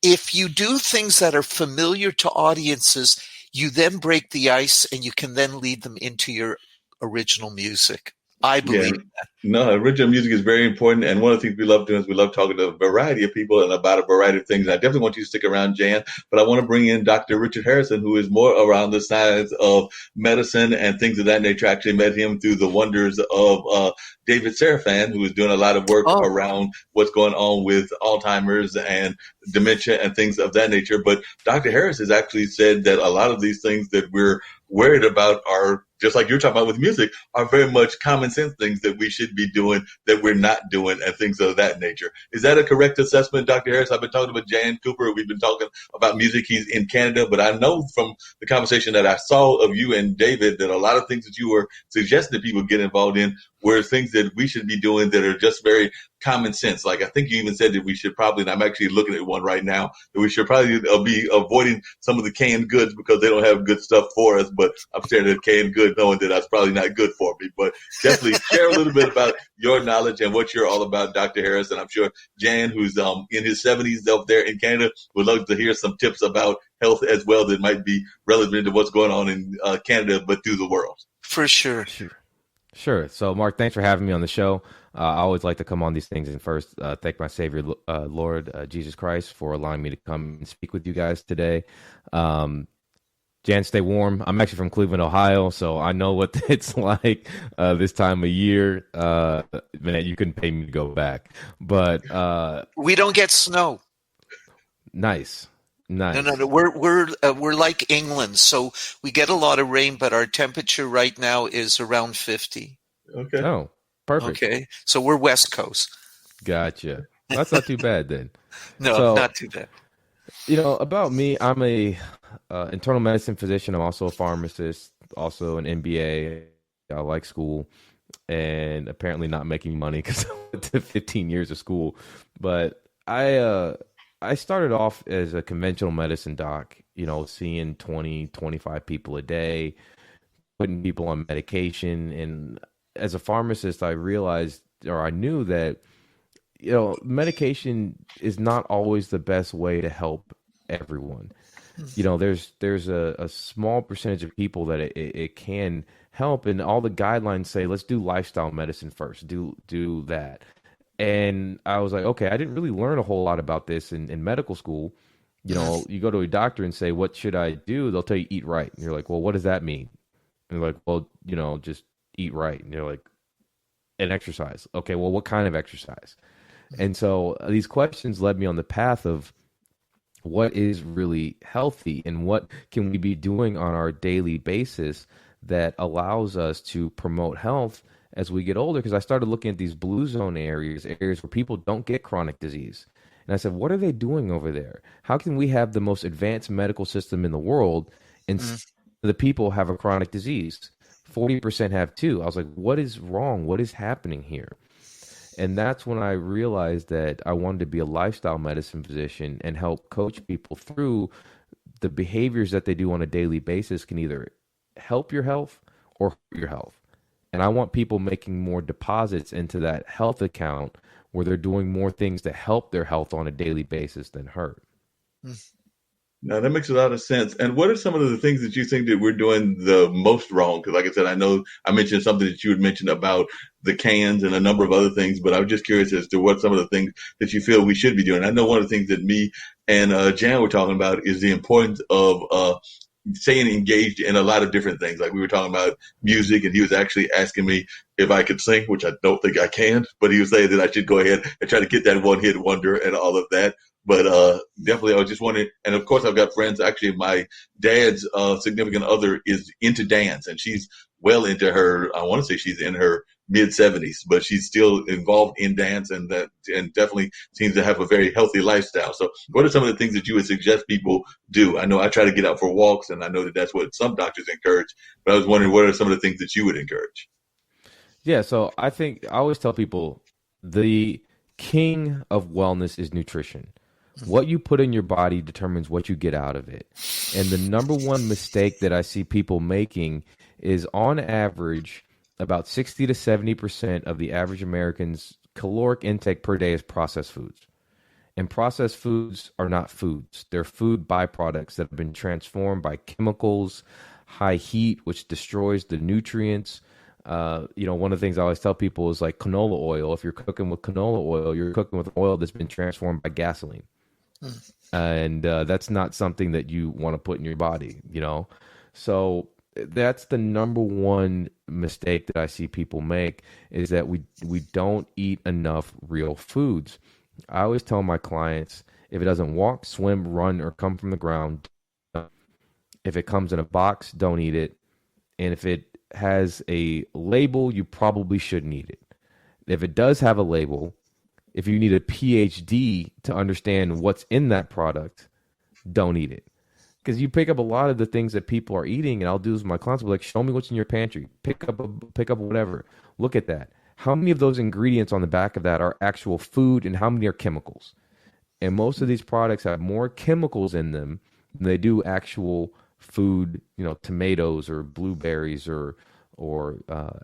If you do things that are familiar to audiences, you then break the ice and you can then lead them into your original music. I Yeah. believe. No, original music is very important. And one of the things we love doing is we love talking to a variety of people and about a variety of things. And I definitely want you to stick around, Jan, but I want to bring in Dr. Richard Harrison, who is more around the science of medicine and things of that nature. I actually met him through the wonders of David Serafan, who is doing a lot of work Oh, around what's going on with Alzheimer's and dementia and things of that nature. But Dr. Harris has actually said that a lot of these things that we're worried about are just like you're talking about with music, are very much common sense things that we should be doing that we're not doing and things of that nature. Is that a correct assessment, Dr. Harris? I've been talking with Jan Cooper. We've been talking about music. He's in Canada, but I know from the conversation that I saw of you and David that a lot of things that you were suggesting that people get involved in were things that we should be doing that are just very common sense. Like I think you even said that we should probably, and I'm actually looking at one right now, that we should probably be avoiding some of the canned goods because they don't have good stuff for us. But I'm staring at canned goods knowing that that's probably not good for me. But definitely share a little bit about your knowledge and what you're all about, Dr. Harris. And I'm sure Jan, who's in his 70s up there in Canada, would love to hear some tips about health as well that might be relevant to what's going on in Canada, but through the world. for sure. Sure. Sure. So, Mark, thanks for having me on the show. I always like to come on these things and first thank my Savior, Lord Jesus Christ, for allowing me to come and speak with you guys today. Jan, stay warm. I'm actually from Cleveland, Ohio, so I know what it's like this time of year. Man, you couldn't pay me to go back, but We don't get snow. nice, No, no, nice. no. We're like England, so we get a lot of rain, but our temperature right now is around 50. Okay. Oh, perfect. Okay, so we're West Coast. Gotcha. That's not too bad then. No, So, not too bad. about me, I'm a internal medicine physician. I'm also a pharmacist, also an MBA. I like school, and apparently not making money because I went to 15 years of school. But I started off as a conventional medicine doc. Seeing 20, 25 people a day, putting people on medication, and as a pharmacist, I realized or I knew that medication is not always the best way to help everyone. There's a small percentage of people that it can help, and all the guidelines say let's do lifestyle medicine first, do that. And I was like, okay, I didn't really learn a whole lot about this in medical school. You go to a doctor and say, what should I do? They'll tell you eat right. And you're like, well, what does that mean? And they're like, well, just eat right. And you're like, and exercise. Okay, well, what kind of exercise? And so these questions led me on the path of what is really healthy and what can we be doing on our daily basis that allows us to promote health as we get older. Because I started looking at these blue zone areas where people don't get chronic disease. And I said, what are they doing over there? How can we have the most advanced medical system in the world and the people have a chronic disease? 40% have too. I was like, what is wrong? What is happening here? And that's when I realized that I wanted to be a lifestyle medicine physician and help coach people through the behaviors that they do on a daily basis can either help your health or hurt your health. And I want people making more deposits into that health account where they're doing more things to help their health on a daily basis than hurt. Now, that makes a lot of sense. And what are some of the things that you think that we're doing the most wrong? Because like I said, I know I mentioned something that you had mentioned about the cans and a number of other things, but I was just curious as to what some of the things that you feel we should be doing. I know one of the things that me and Jan were talking about is the importance of staying engaged in a lot of different things. Like we were talking about music, and he was actually asking me if I could sing, which I don't think I can, but he was saying that I should go ahead and try to get that one hit wonder and all of that. But definitely, I was just wondering, and of course, I've got friends. Actually, my dad's significant other is into dance, and she's well into her. I want to say she's in her mid-70s, but she's still involved in dance, and definitely seems to have a very healthy lifestyle. So, what are some of the things that you would suggest people do? I know I try to get out for walks, and I know that that's what some doctors encourage. But I was wondering, what are some of the things that you would encourage? Yeah, so I think I always tell people the king of wellness is nutrition. What you put in your body determines what you get out of it. And the number one mistake that I see people making is on average, about 60 to 70% of the average American's caloric intake per day is processed foods. And processed foods are not foods. They're food byproducts that have been transformed by chemicals, high heat, which destroys the nutrients. One of the things I always tell people is like canola oil. If you're cooking with canola oil, you're cooking with oil that's been transformed by gasoline. And that's not something that you want to put in your body, So that's the number one mistake that I see people make is that we don't eat enough real foods. I always tell my clients, if it doesn't walk, swim, run, or come from the ground, if it comes in a box, don't eat it. And if it has a label, you probably shouldn't eat it. If it does have a label, if you need a PhD to understand what's in that product, don't eat it. Because you pick up a lot of the things that people are eating, and I'll do this with my clients. I'll be like, show me what's in your pantry. Pick up whatever. Look at that. How many of those ingredients on the back of that are actual food, and how many are chemicals? And most of these products have more chemicals in them than they do actual food. Tomatoes or blueberries or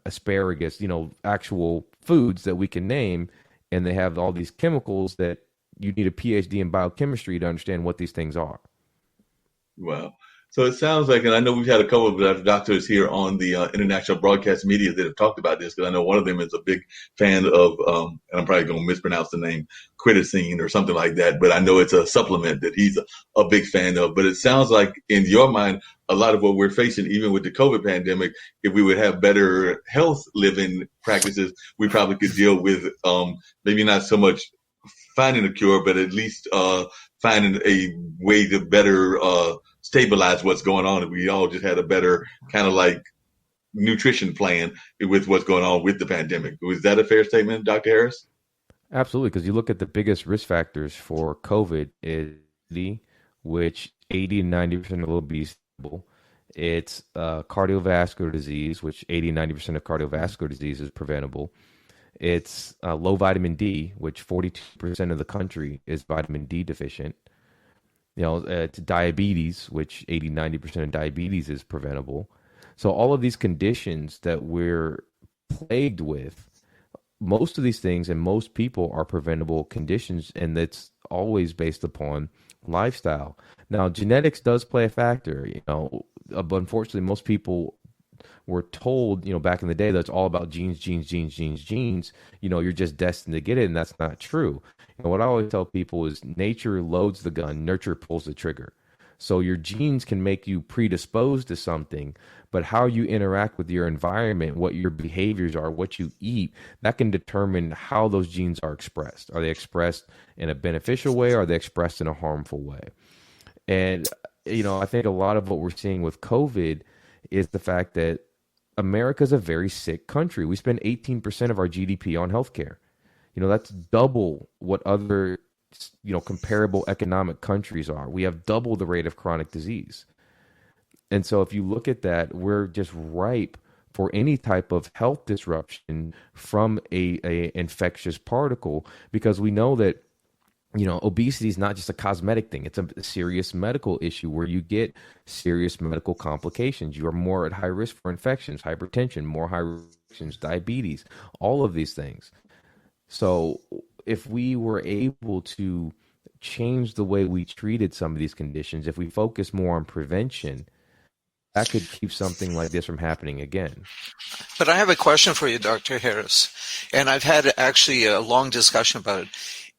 asparagus. Actual foods that we can name. And they have all these chemicals that you need a PhD in biochemistry to understand what these things are. Wow. So it sounds like, and I know we've had a couple of doctors here on the international broadcast media that have talked about this, because I know one of them is a big fan of, and I'm probably going to mispronounce the name, Criticine or something like that, but I know it's a supplement that he's a big fan of. But it sounds like in your mind, a lot of what we're facing, even with the COVID pandemic, if we would have better health living practices, we probably could deal with maybe not so much finding a cure, but at least finding a way to better stabilize what's going on. If we all just had a better kind of like nutrition plan with what's going on with the pandemic. Was that a fair statement, Dr. Harris? Absolutely, because you look at the biggest risk factors for COVID is which 80 to 90% will be stable. It's cardiovascular disease, which 80 to 90% of cardiovascular disease is preventable. It's low vitamin D, which 42% of the country is vitamin D deficient. It's diabetes, which 80, 90% of diabetes is preventable. So all of these conditions that we're plagued with, most of these things and most people are preventable conditions, and it's always based upon lifestyle. Now, genetics does play a factor, but unfortunately, most people were told, back in the day that it's all about genes, genes, genes, genes, genes. You're just destined to get it, and that's not true. What I always tell people is nature loads the gun, nurture pulls the trigger. So your genes can make you predisposed to something, but how you interact with your environment, what your behaviors are, what you eat, that can determine how those genes are expressed. Are they expressed in a beneficial way, or are they expressed in a harmful way? And, I think a lot of what we're seeing with COVID is the fact that America's a very sick country. We spend 18% of our GDP on healthcare. That's double what other, comparable economic countries are. We have double the rate of chronic disease. And so if you look at that, we're just ripe for any type of health disruption from a infectious particle, because we know that obesity is not just a cosmetic thing. It's a serious medical issue where you get serious medical complications. You are more at high risk for infections, hypertension, more high risk, diabetes, all of these things. So if we were able to change the way we treated some of these conditions, if we focus more on prevention, that could keep something like this from happening again. But I have a question for you, Dr. Harris, and I've had actually a long discussion about it.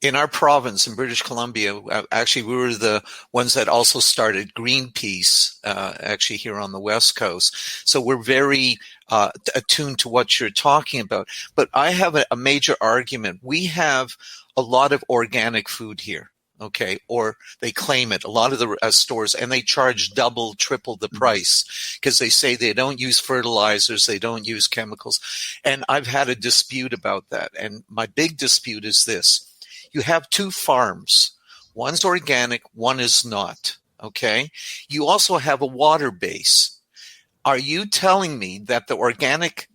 In our province, in British Columbia, actually, we were the ones that also started Greenpeace, actually here on the West Coast. So we're very attuned to what you're talking about. But I have a major argument. We have a lot of organic food here. Okay, or they claim it, a lot of the stores, and they charge double, triple the price because they say they don't use fertilizers, they don't use chemicals. And I've had a dispute about that. And my big dispute is this. You have two farms. One's organic, one is not. Okay, you also have a water base. Are you telling me that the organic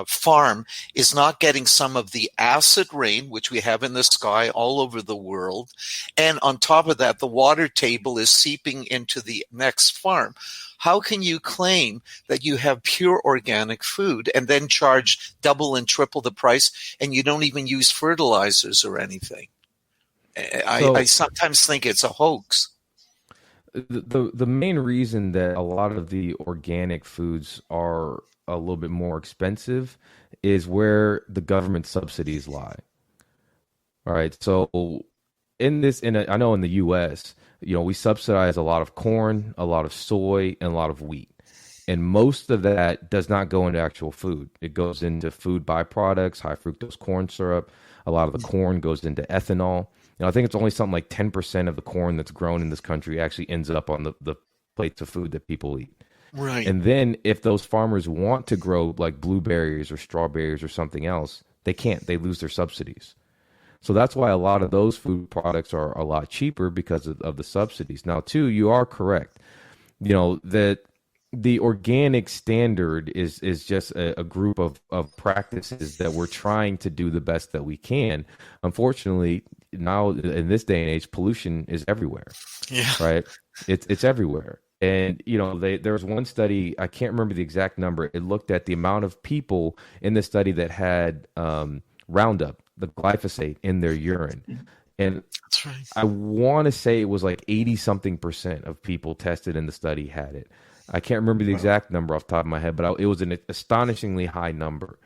farm is not getting some of the acid rain, which we have in the sky all over the world, and on top of that, the water table is seeping into the next farm? How can you claim that you have pure organic food and then charge double and triple the price, and you don't even use fertilizers or anything? I sometimes think it's a hoax. The main reason that a lot of the organic foods are a little bit more expensive is where the government subsidies lie. All right. So I know in the US, we subsidize a lot of corn, a lot of soy, and a lot of wheat. And most of that does not go into actual food. It goes into food byproducts, high fructose corn syrup. A lot of the corn goes into ethanol. I think it's only something like 10% of the corn that's grown in this country actually ends up on the plates of food that people eat. Right. And then if those farmers want to grow like blueberries or strawberries or something else, they can't. They lose their subsidies. So that's why a lot of those food products are a lot cheaper because of the subsidies. Now, too, you are correct. That the organic standard is just a group of practices that we're trying to do the best that we can. Unfortunately, now in this day and age, pollution is everywhere. Yeah. Right? It's everywhere. And, there was one study, I can't remember the exact number. It looked at the amount of people in the study that had Roundup, the glyphosate, in their urine. And that's right. I want to say it was like 80-something% of people tested in the study had it. I can't remember the exact number off the top of my head, but it was an astonishingly high number.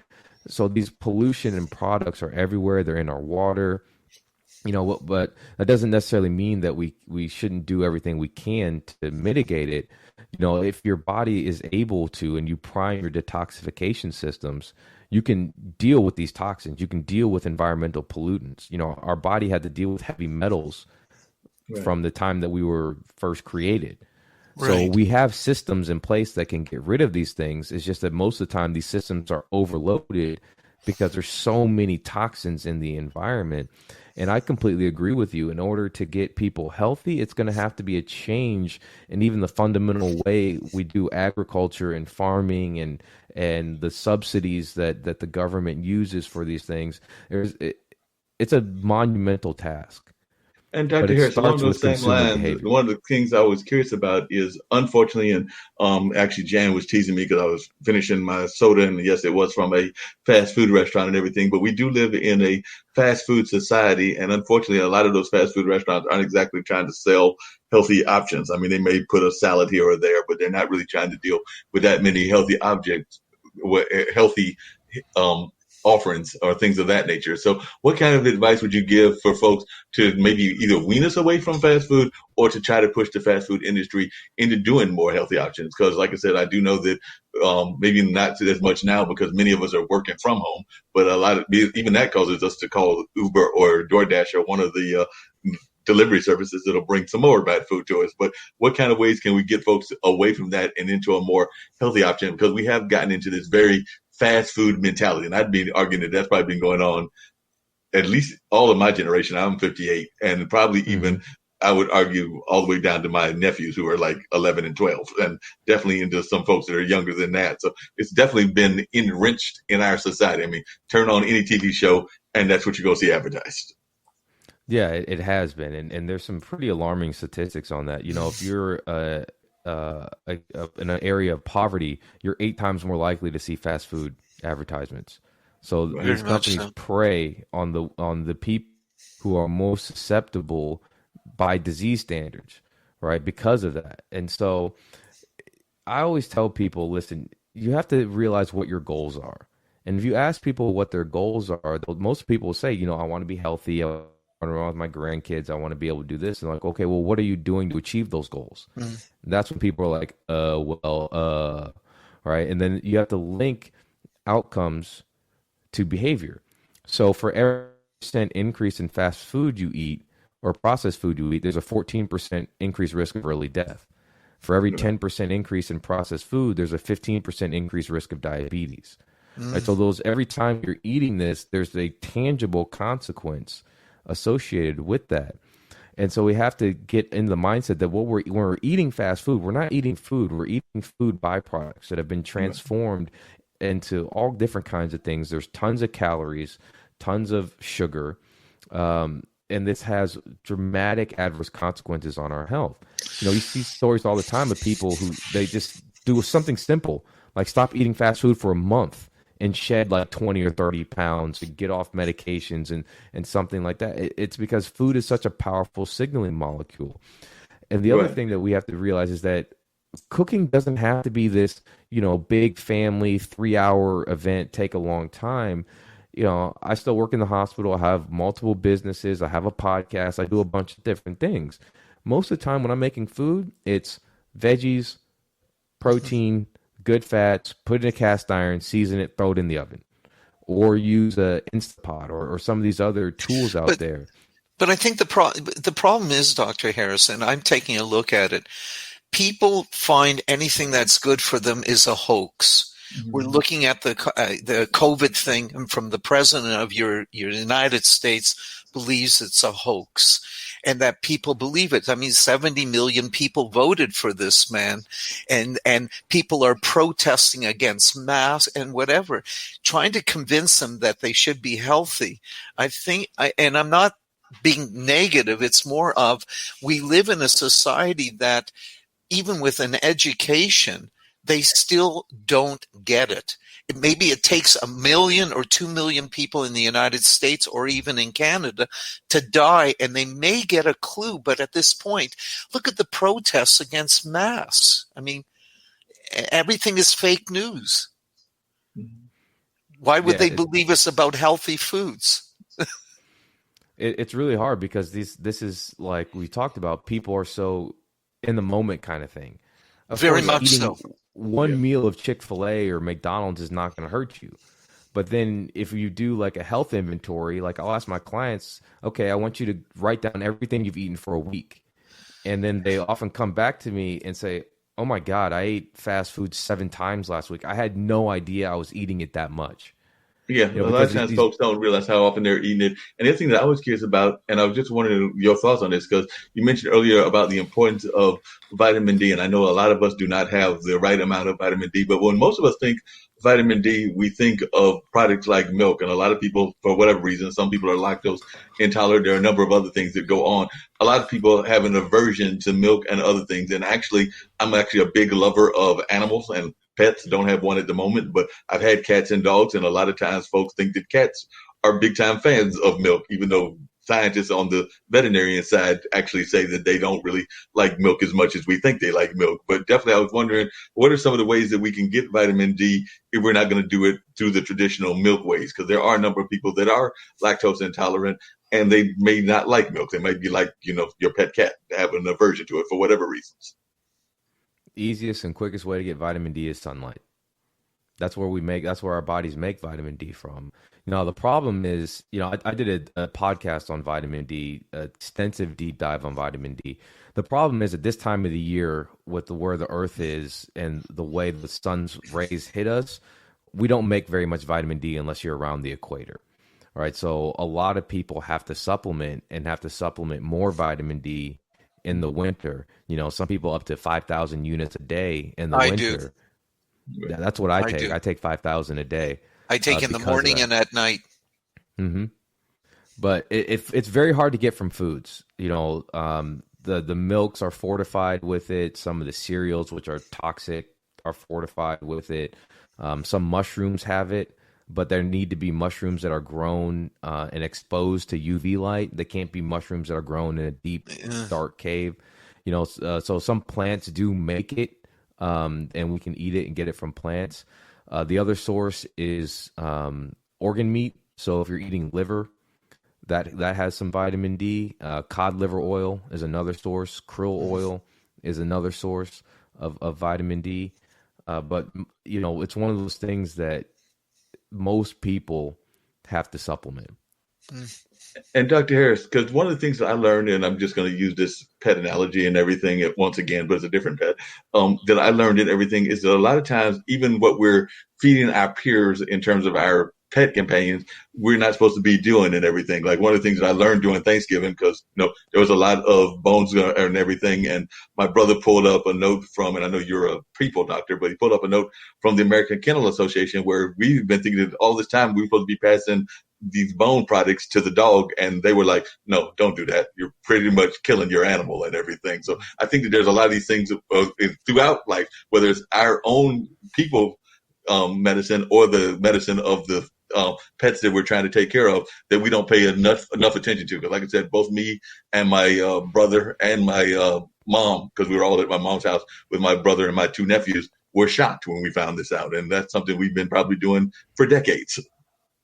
So these pollution and products are everywhere. They're in our water. But that doesn't necessarily mean that we shouldn't do everything we can to mitigate it. If your body is able to, and you prime your detoxification systems, you can deal with these toxins. You can deal with environmental pollutants. Our body had to deal with heavy metals from the time that we were first created. Right. So we have systems in place that can get rid of these things. It's just that most of the time these systems are overloaded because there's so many toxins in the environment. And I completely agree with you. In order to get people healthy, it's going to have to be a change in even the fundamental way we do agriculture and farming and the subsidies that the government uses for these things. It's a monumental task. And but Dr. it Harris, along starts those with same consumer lines, behavior. one of the things I was curious about is, unfortunately, and actually Jan was teasing me because I was finishing my soda, and yes, it was from a fast food restaurant and everything, but we do live in a fast food society, and unfortunately, a lot of those fast food restaurants aren't exactly trying to sell healthy options. I mean, they may put a salad here or there, but they're not really trying to deal with that many healthy objects, healthy um, offerings or things of that nature. So, what kind of advice would you give for folks to maybe either wean us away from fast food or to try to push the fast food industry into doing more healthy options? Because, like I said, I do know that maybe not as much now because many of us are working from home, but a lot of even that causes us to call Uber or DoorDash or one of the delivery services that'll bring some more bad food to us. But what kind of ways can we get folks away from that and into a more healthy option? Because we have gotten into this very fast food mentality, and I'd be arguing that that's probably been going on at least all of my generation. I'm 58, and probably even I would argue all the way down to my nephews who are like 11 and 12, and definitely into some folks that are younger than that. So it's definitely been enriched in our society. I mean, turn on any TV show, and that's what you go see advertised. Yeah, it has been, and there's some pretty alarming statistics on that. You know, if you're in an area of poverty, you're 8 times more likely to see fast food advertisements. So Right. these Very much companies so. prey on the people who are most susceptible by disease standards, right? Because of that. And so I always tell people, listen, you have to realize what your goals are. And if you ask people what their goals are, most people will say, you know, I want to be healthy. I want to run with my grandkids. I want to be able to do this. And like, okay, well, what are you doing to achieve those goals? Mm. And that's when people are like, right. And then you have to link outcomes to behavior. So for every percent increase in fast food you eat or processed food you eat, there's a 14% increased risk of early death. For every 10% increase in processed food, there's a 15% increased risk of diabetes. Right? So those every time you're eating this, there's a tangible consequence associated with that. And so we have to get in the mindset that when we're eating fast food, we're not eating food, we're eating food byproducts that have been transformed into all different kinds of things. There's tons of calories, tons of sugar, and this has dramatic adverse consequences on our health. You know, you see stories all the time of people who they just do something simple, like stop eating fast food for a month and shed like 20 or 30 pounds to get off medications and something like that. It's because food is such a powerful signaling molecule. And the other thing that we have to realize is that cooking doesn't have to be this, you know, big family 3-hour event, take a long time. You know, I still work in the hospital. I have multiple businesses. I have a podcast. I do a bunch of different things. Most of the time when I'm making food, it's veggies, protein, good fats, put it in a cast iron, season it, throw it in the oven. Or use a Instapot or some of these other tools out there. But I think the problem is, Dr. Harrison, I'm taking a look at it. People find anything that's good for them is a hoax. We're looking at the COVID thing, and from the president of your United States believes it's a hoax, and that people believe it. I mean, 70 million people voted for this man, and people are protesting against masks and whatever, trying to convince them that they should be healthy. I think, and I'm not being negative. It's more of we live in a society that even with an education, they still don't get it. Maybe it takes 1 million or 2 million people in the United States or even in Canada to die, and they may get a clue. But at this point, look at the protests against masks. I mean, everything is fake news. Why would they believe us about healthy foods? It's really hard because this is like we talked about. People are so in the moment kind of thing. Very much so. One meal of Chick-fil-A or McDonald's is not going to hurt you. But then if you do like a health inventory, like I'll ask my clients, okay, I want you to write down everything you've eaten for a week. And then they often come back to me and say, oh my God, I ate fast food 7 times last week. I had no idea I was eating it that much. Yeah, a lot of times folks don't realize how often they're eating it. And the other thing that I was curious about, and I was just wondering your thoughts on this, because you mentioned earlier about the importance of vitamin D. And I know a lot of us do not have the right amount of vitamin D, but when most of us think vitamin D, we think of products like milk. And a lot of people, for whatever reason, some people are lactose intolerant. There are a number of other things that go on. A lot of people have an aversion to milk and other things. And actually, I'm actually a big lover of animals and pets. Don't have one at the moment, but I've had cats and dogs. And a lot of times folks think that cats are big time fans of milk, even though scientists on the veterinarian side actually say that they don't really like milk as much as we think they like milk. But definitely, I was wondering, what are some of the ways that we can get vitamin D if we're not going to do it through the traditional milk ways? Because there are a number of people that are lactose intolerant and they may not like milk. They might be like, your pet cat, have an aversion to it for whatever reasons. Easiest and quickest way to get vitamin D is sunlight. That's where our bodies make vitamin D from. The problem is, I did a podcast on vitamin D, extensive deep dive on vitamin D. The problem is at this time of the year, with where the earth is and the way the sun's rays hit us, we don't make very much vitamin D unless you're around the equator. All right. So a lot of people have to supplement more vitamin D in the winter. Some people up to 5,000 units a day in the winter. Yeah, that's what I take. I take 5,000 a day. I take in the morning and at night. Mm-hmm. But it's very hard to get from foods. The milks are fortified with it. Some of the cereals, which are toxic, are fortified with it. Some mushrooms have it, but there need to be mushrooms that are grown and exposed to UV light. They can't be mushrooms that are grown in a deep, dark cave. So some plants do make it, and we can eat it and get it from plants. The other source is organ meat. So if you're eating liver, that has some vitamin D. Cod liver oil is another source. Krill oil is another source of vitamin D. But it's one of those things that most people have to supplement. And Dr. Harris, because one of the things that I learned, and I'm just going to use this pet analogy and everything once again, but it's a different pet, that I learned in everything is that a lot of times, even what we're feeding our peers in terms of our pet companions, we're not supposed to be doing and everything. Like one of the things that I learned during Thanksgiving, because there was a lot of bones and everything, and my brother pulled up a note from, and I know you're a people doctor, but he pulled up a note from the American Kennel Association where we've been thinking that all this time we're supposed to be passing these bone products to the dog, and they were like, no, don't do that. You're pretty much killing your animal and everything. So I think that there's a lot of these things throughout life, whether it's our own people medicine or the medicine of the pets that we're trying to take care of, that we don't pay enough attention to. Because like I said, both me and my brother and my mom, because we were all at my mom's house with my brother and my two nephews, were shocked when we found this out. And that's something we've been probably doing for decades.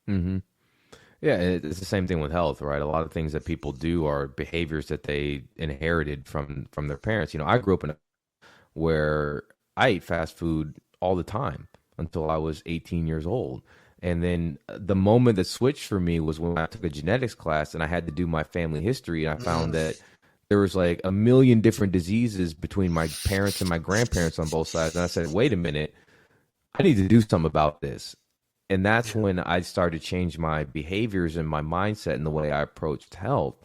Mm-hmm. Yeah, it's the same thing with health, right? A lot of things that people do are behaviors that they inherited from their parents. I grew up in where I ate fast food all the time until I was 18 years old. And then the moment that switched for me was when I took a genetics class and I had to do my family history, and I found that there was like a million different diseases between my parents and my grandparents on both sides. And I said, wait a minute, I need to do something about this. And that's when I started to change my behaviors and my mindset and the way I approached health.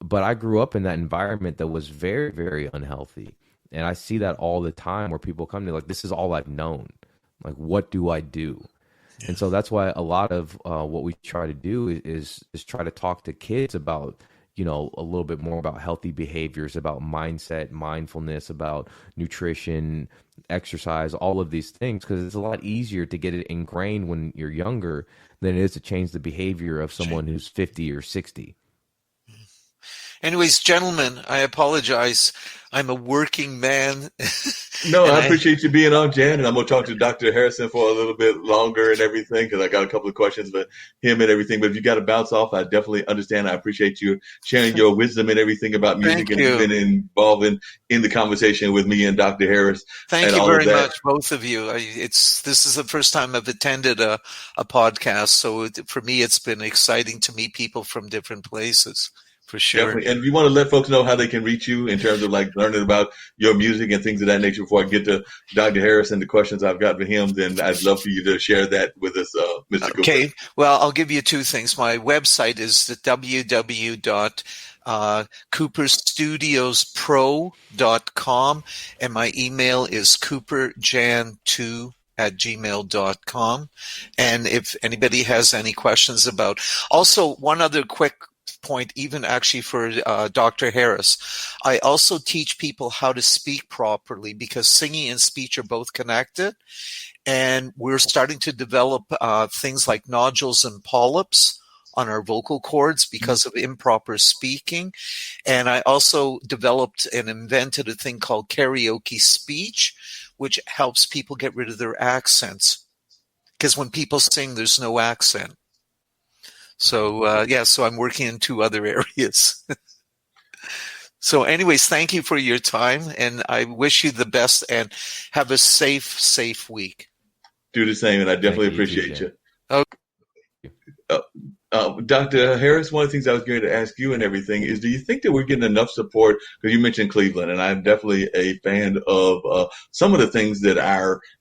But I grew up in that environment that was very, very unhealthy. And I see that all the time where people come to me like, this is all I've known. Like, what do I do? Yeah. And so that's why a lot of what we try to do is try to talk to kids about, a little bit more about healthy behaviors, about mindset, mindfulness, about nutrition, exercise, all of these things, because it's a lot easier to get it ingrained when you're younger than it is to change the behavior of someone who's 50 or 60. Anyways, gentlemen, I apologize. I'm a working man. No, I appreciate you being on, Jan, and I'm going to talk to Dr. Harrison for a little bit longer and everything, because I got a couple of questions about him and everything. But if you got to bounce off, I definitely understand. I appreciate you sharing your wisdom and everything about music. Thank and you. Been involved in the conversation with me and Dr. Harris. Thank you very much, both of you. This is the first time I've attended a podcast, so for me, it's been exciting to meet people from different places. For sure. Definitely. And we want to let folks know how they can reach you in terms of like learning about your music and things of that nature. Before I get to Dr. Harris and the questions I've got for him, then I'd love for you to share that with us, Mr. Cooper. Okay. Well, I'll give you two things. My website is www.cooperstudiospro.com, and my email is cooperjan2 marcleeshow@gmail.com. And if anybody has any questions about, also one other quick point, even actually for Dr. Harris, I also teach people how to speak properly, because singing and speech are both connected. And we're starting to develop things like nodules and polyps on our vocal cords because of improper speaking. And I also developed and invented a thing called karaoke speech, which helps people get rid of their accents. Because when people sing, there's no accent. So, so I'm working in 2 other areas. So anyways, thank you for your time, and I wish you the best, and have a safe week. Do the same, and I definitely appreciate you. Okay. Dr. Harris, one of the things I was going to ask you and everything is, do you think that we're getting enough support? Because you mentioned Cleveland, and I'm definitely a fan of some of the things that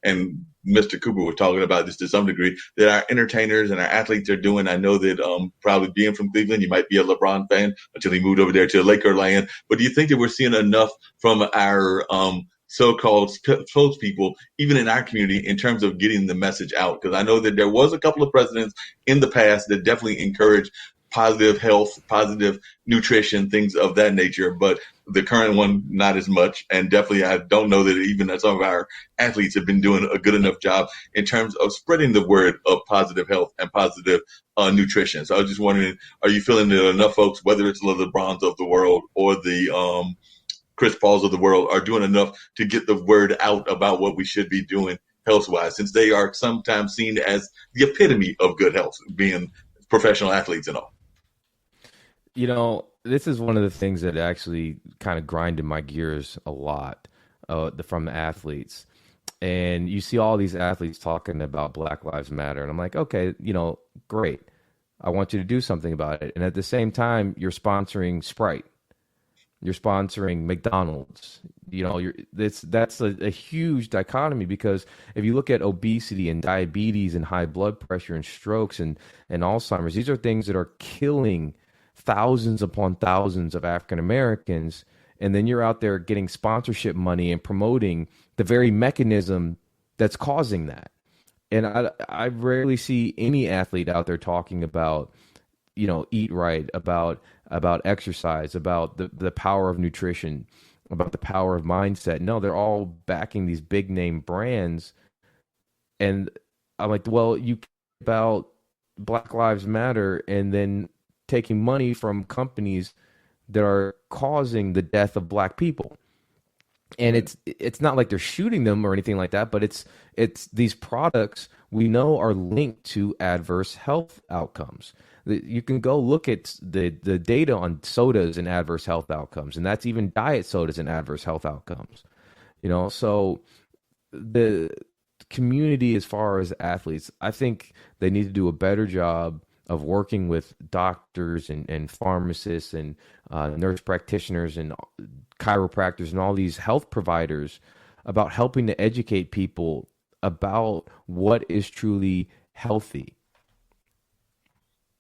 and Mr. Cooper was talking about this to some degree, that our entertainers and our athletes are doing. I know that probably being from Cleveland, you might be a LeBron fan until he moved over there to Laker land. But do you think that we're seeing enough from our so-called spokespeople, even in our community, in terms of getting the message out? Because I know that there was a couple of presidents in the past that definitely encouraged positive health, positive nutrition, things of that nature. But the current one, not as much. And definitely, I don't know that even some of our athletes have been doing a good enough job in terms of spreading the word of positive health and positive nutrition. So I was just wondering, are you feeling that enough folks, whether it's the LeBrons of the world or the Chris Pauls of the world, are doing enough to get the word out about what we should be doing health-wise, since they are sometimes seen as the epitome of good health, being professional athletes and all? You know, this is one of the things that actually kind of grinded my gears a lot from the athletes. And you see all these athletes talking about Black Lives Matter. And I'm like, okay, great. I want you to do something about it. And at the same time, you're sponsoring Sprite. You're sponsoring McDonald's. That's a huge dichotomy, because if you look at obesity and diabetes and high blood pressure and strokes and Alzheimer's, these are things that are killing thousands upon thousands of African Americans. And then you're out there getting sponsorship money and promoting the very mechanism that's causing that. And I rarely see any athlete out there talking about, eat right, about exercise, about the power of nutrition, about the power of mindset. No, they're all backing these big name brands. And I'm like, well, you care about Black Lives Matter and then taking money from companies that are causing the death of Black people. And it's not like they're shooting them or anything like that, but it's these products we know are linked to adverse health outcomes. You can go look at the data on sodas and adverse health outcomes, and that's even diet sodas and adverse health outcomes. So the community, as far as athletes, I think they need to do a better job of working with doctors and pharmacists and nurse practitioners and chiropractors and all these health providers about helping to educate people about what is truly healthy.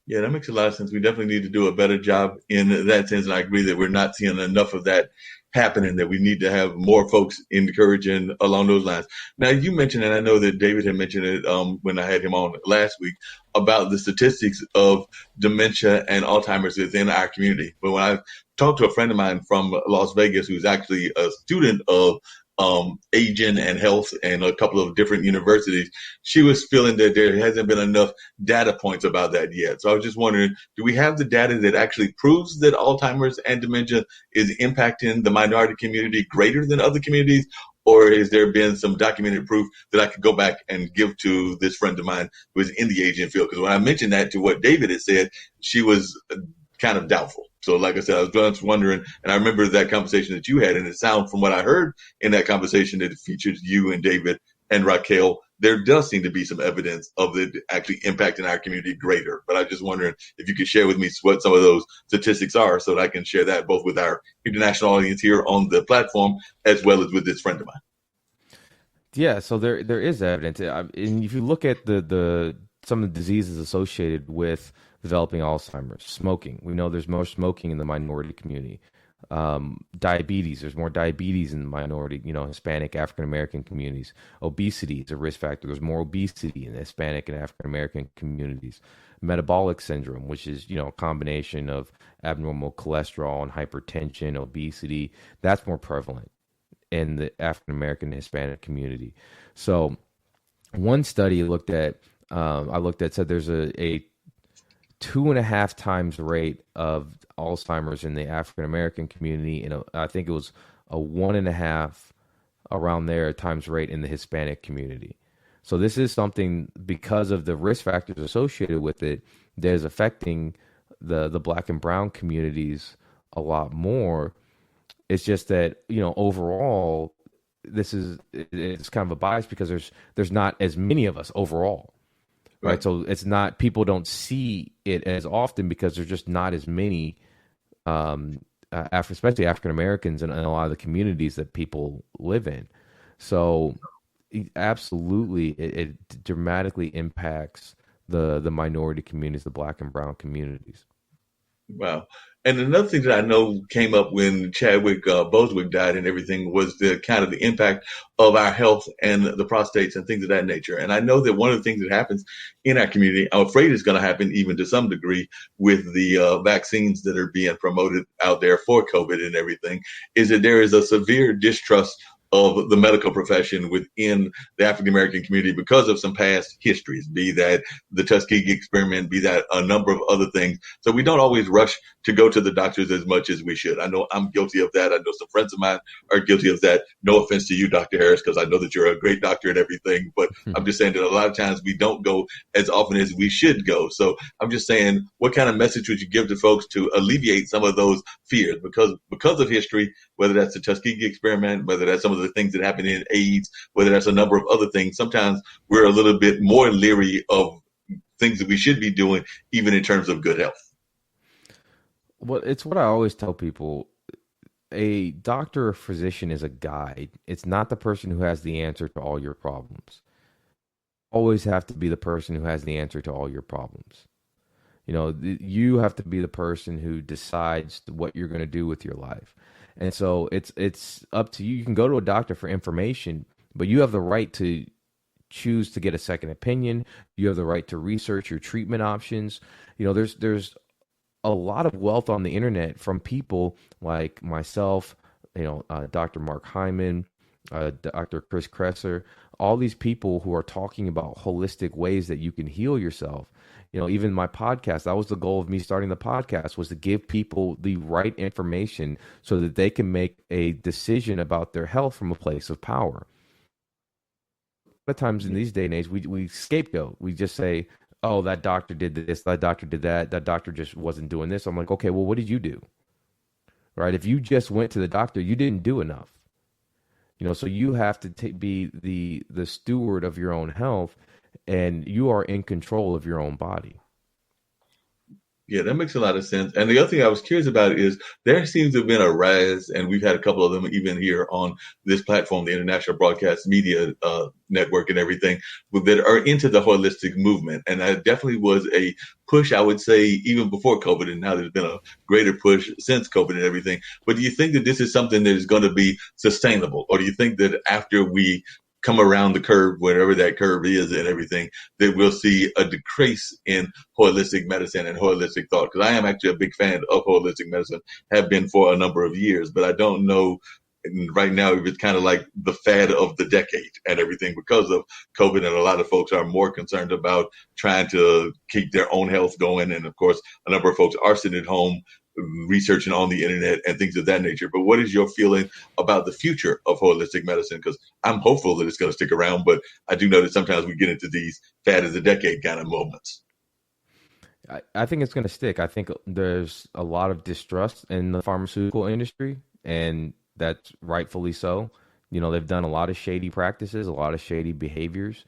Yeah, that makes a lot of sense. We definitely need to do a better job in that sense. And I agree that we're not seeing enough of that happening, that we need to have more folks encouraging along those lines. Now, you mentioned, and I know that David had mentioned it when I had him on last week, about the statistics of dementia and Alzheimer's within our community. But when I talked to a friend of mine from Las Vegas, who's actually a student of aging and health and a couple of different universities, she was feeling that there hasn't been enough data points about that yet. So I was just wondering, do we have the data that actually proves that Alzheimer's and dementia is impacting the minority community greater than other communities? Or has there been some documented proof that I could go back and give to this friend of mine who is in the aging field? Because when I mentioned that to what David had said, she was kind of doubtful. So like I said, I was just wondering, and I remember that conversation that you had, and it sounds from what I heard in that conversation that it features you and David and Raquel, there does seem to be some evidence of it actually impacting our community greater. But I was just wondering if you could share with me what some of those statistics are so that I can share that both with our international audience here on the platform as well as with this friend of mine. Yeah, so there is evidence. And if you look at the some of the diseases associated with developing Alzheimer's, smoking. We know there's more smoking in the minority community. Diabetes. There's more diabetes in the minority, Hispanic, African American communities. Obesity is a risk factor. There's more obesity in the Hispanic and African American communities. Metabolic syndrome, which is, a combination of abnormal cholesterol and hypertension, obesity, that's more prevalent in the African American and Hispanic community. So one study said there's a 2.5 times rate of Alzheimer's in the African American community, and I think it was a 1.5 around there times rate in the Hispanic community. So this is something, because of the risk factors associated with it, that is affecting the Black and brown communities a lot more. It's just that, overall, it's kind of a bias because there's not as many of us overall. Right. So it's not, people don't see it as often because there's just not as many, especially African Americans in a lot of the communities that people live in. So absolutely, it dramatically impacts the minority communities, the Black and brown communities. Wow. And another thing that I know came up when Chadwick Bosewick died and everything was the kind of the impact of our health and the prostates and things of that nature. And I know that one of the things that happens in our community, I'm afraid is going to happen even to some degree with the vaccines that are being promoted out there for COVID and everything, is that there is a severe distrust of the medical profession within the African American community because of some past histories, be that the Tuskegee experiment, be that a number of other things. So we don't always rush to go to the doctors as much as we should. I know I'm guilty of that. I know some friends of mine are guilty of that. No offense to you, Dr. Harris, because I know that you're a great doctor and everything, but I'm just saying that a lot of times we don't go as often as we should go. So I'm just saying, what kind of message would you give to folks to alleviate some of those fears? Because of history, whether that's the Tuskegee experiment, whether that's some of the things that happen in AIDS, whether that's a number of other things, sometimes we're a little bit more leery of things that we should be doing, even in terms of good health. Well, it's what I always tell people. A doctor or physician is a guide. It's not the person who has the answer to all your problems. Always have to be the person who has the answer to all your problems. You have to be the person who decides what you're going to do with your life. And so it's up to you. You can go to a doctor for information, but you have the right to choose to get a second opinion. You have the right to research your treatment options. There's a lot of wealth on the internet from people like myself, Dr. Mark Hyman, Dr. Chris Kresser, all these people who are talking about holistic ways that you can heal yourself. Even my podcast, that was the goal of me starting the podcast, was to give people the right information so that they can make a decision about their health from a place of power. A lot of times in these day and age, we scapegoat. We just say, oh, that doctor did this, that doctor did that doctor just wasn't doing this. I'm like, okay, well, what did you do? Right? If you just went to the doctor, you didn't do enough. So you have to be the steward of your own health, and you are in control of your own body. Yeah, that makes a lot of sense. And the other thing I was curious about is there seems to have been a rise, and we've had a couple of them even here on this platform, the International Broadcast Media Network and everything, that are into the holistic movement. And that definitely was a push, I would say, even before COVID, and now there's been a greater push since COVID and everything. But do you think that this is something that is going to be sustainable? Or do you think that after we come around the curve, whatever that curve is and everything, that we'll see a decrease in holistic medicine and holistic thought? Because I am actually a big fan of holistic medicine, have been for a number of years, but I don't know right now if it's kind of like the fad of the decade and everything because of COVID. And a lot of folks are more concerned about trying to keep their own health going. And of course, a number of folks are sitting at home researching on the internet and things of that nature. But what is your feeling about the future of holistic medicine? Because I'm hopeful that it's going to stick around, but I do know that sometimes we get into these fad of the decade kind of moments. I think it's going to stick. I think there's a lot of distrust in the pharmaceutical industry, and that's rightfully so. They've done a lot of shady practices, a lot of shady behaviors.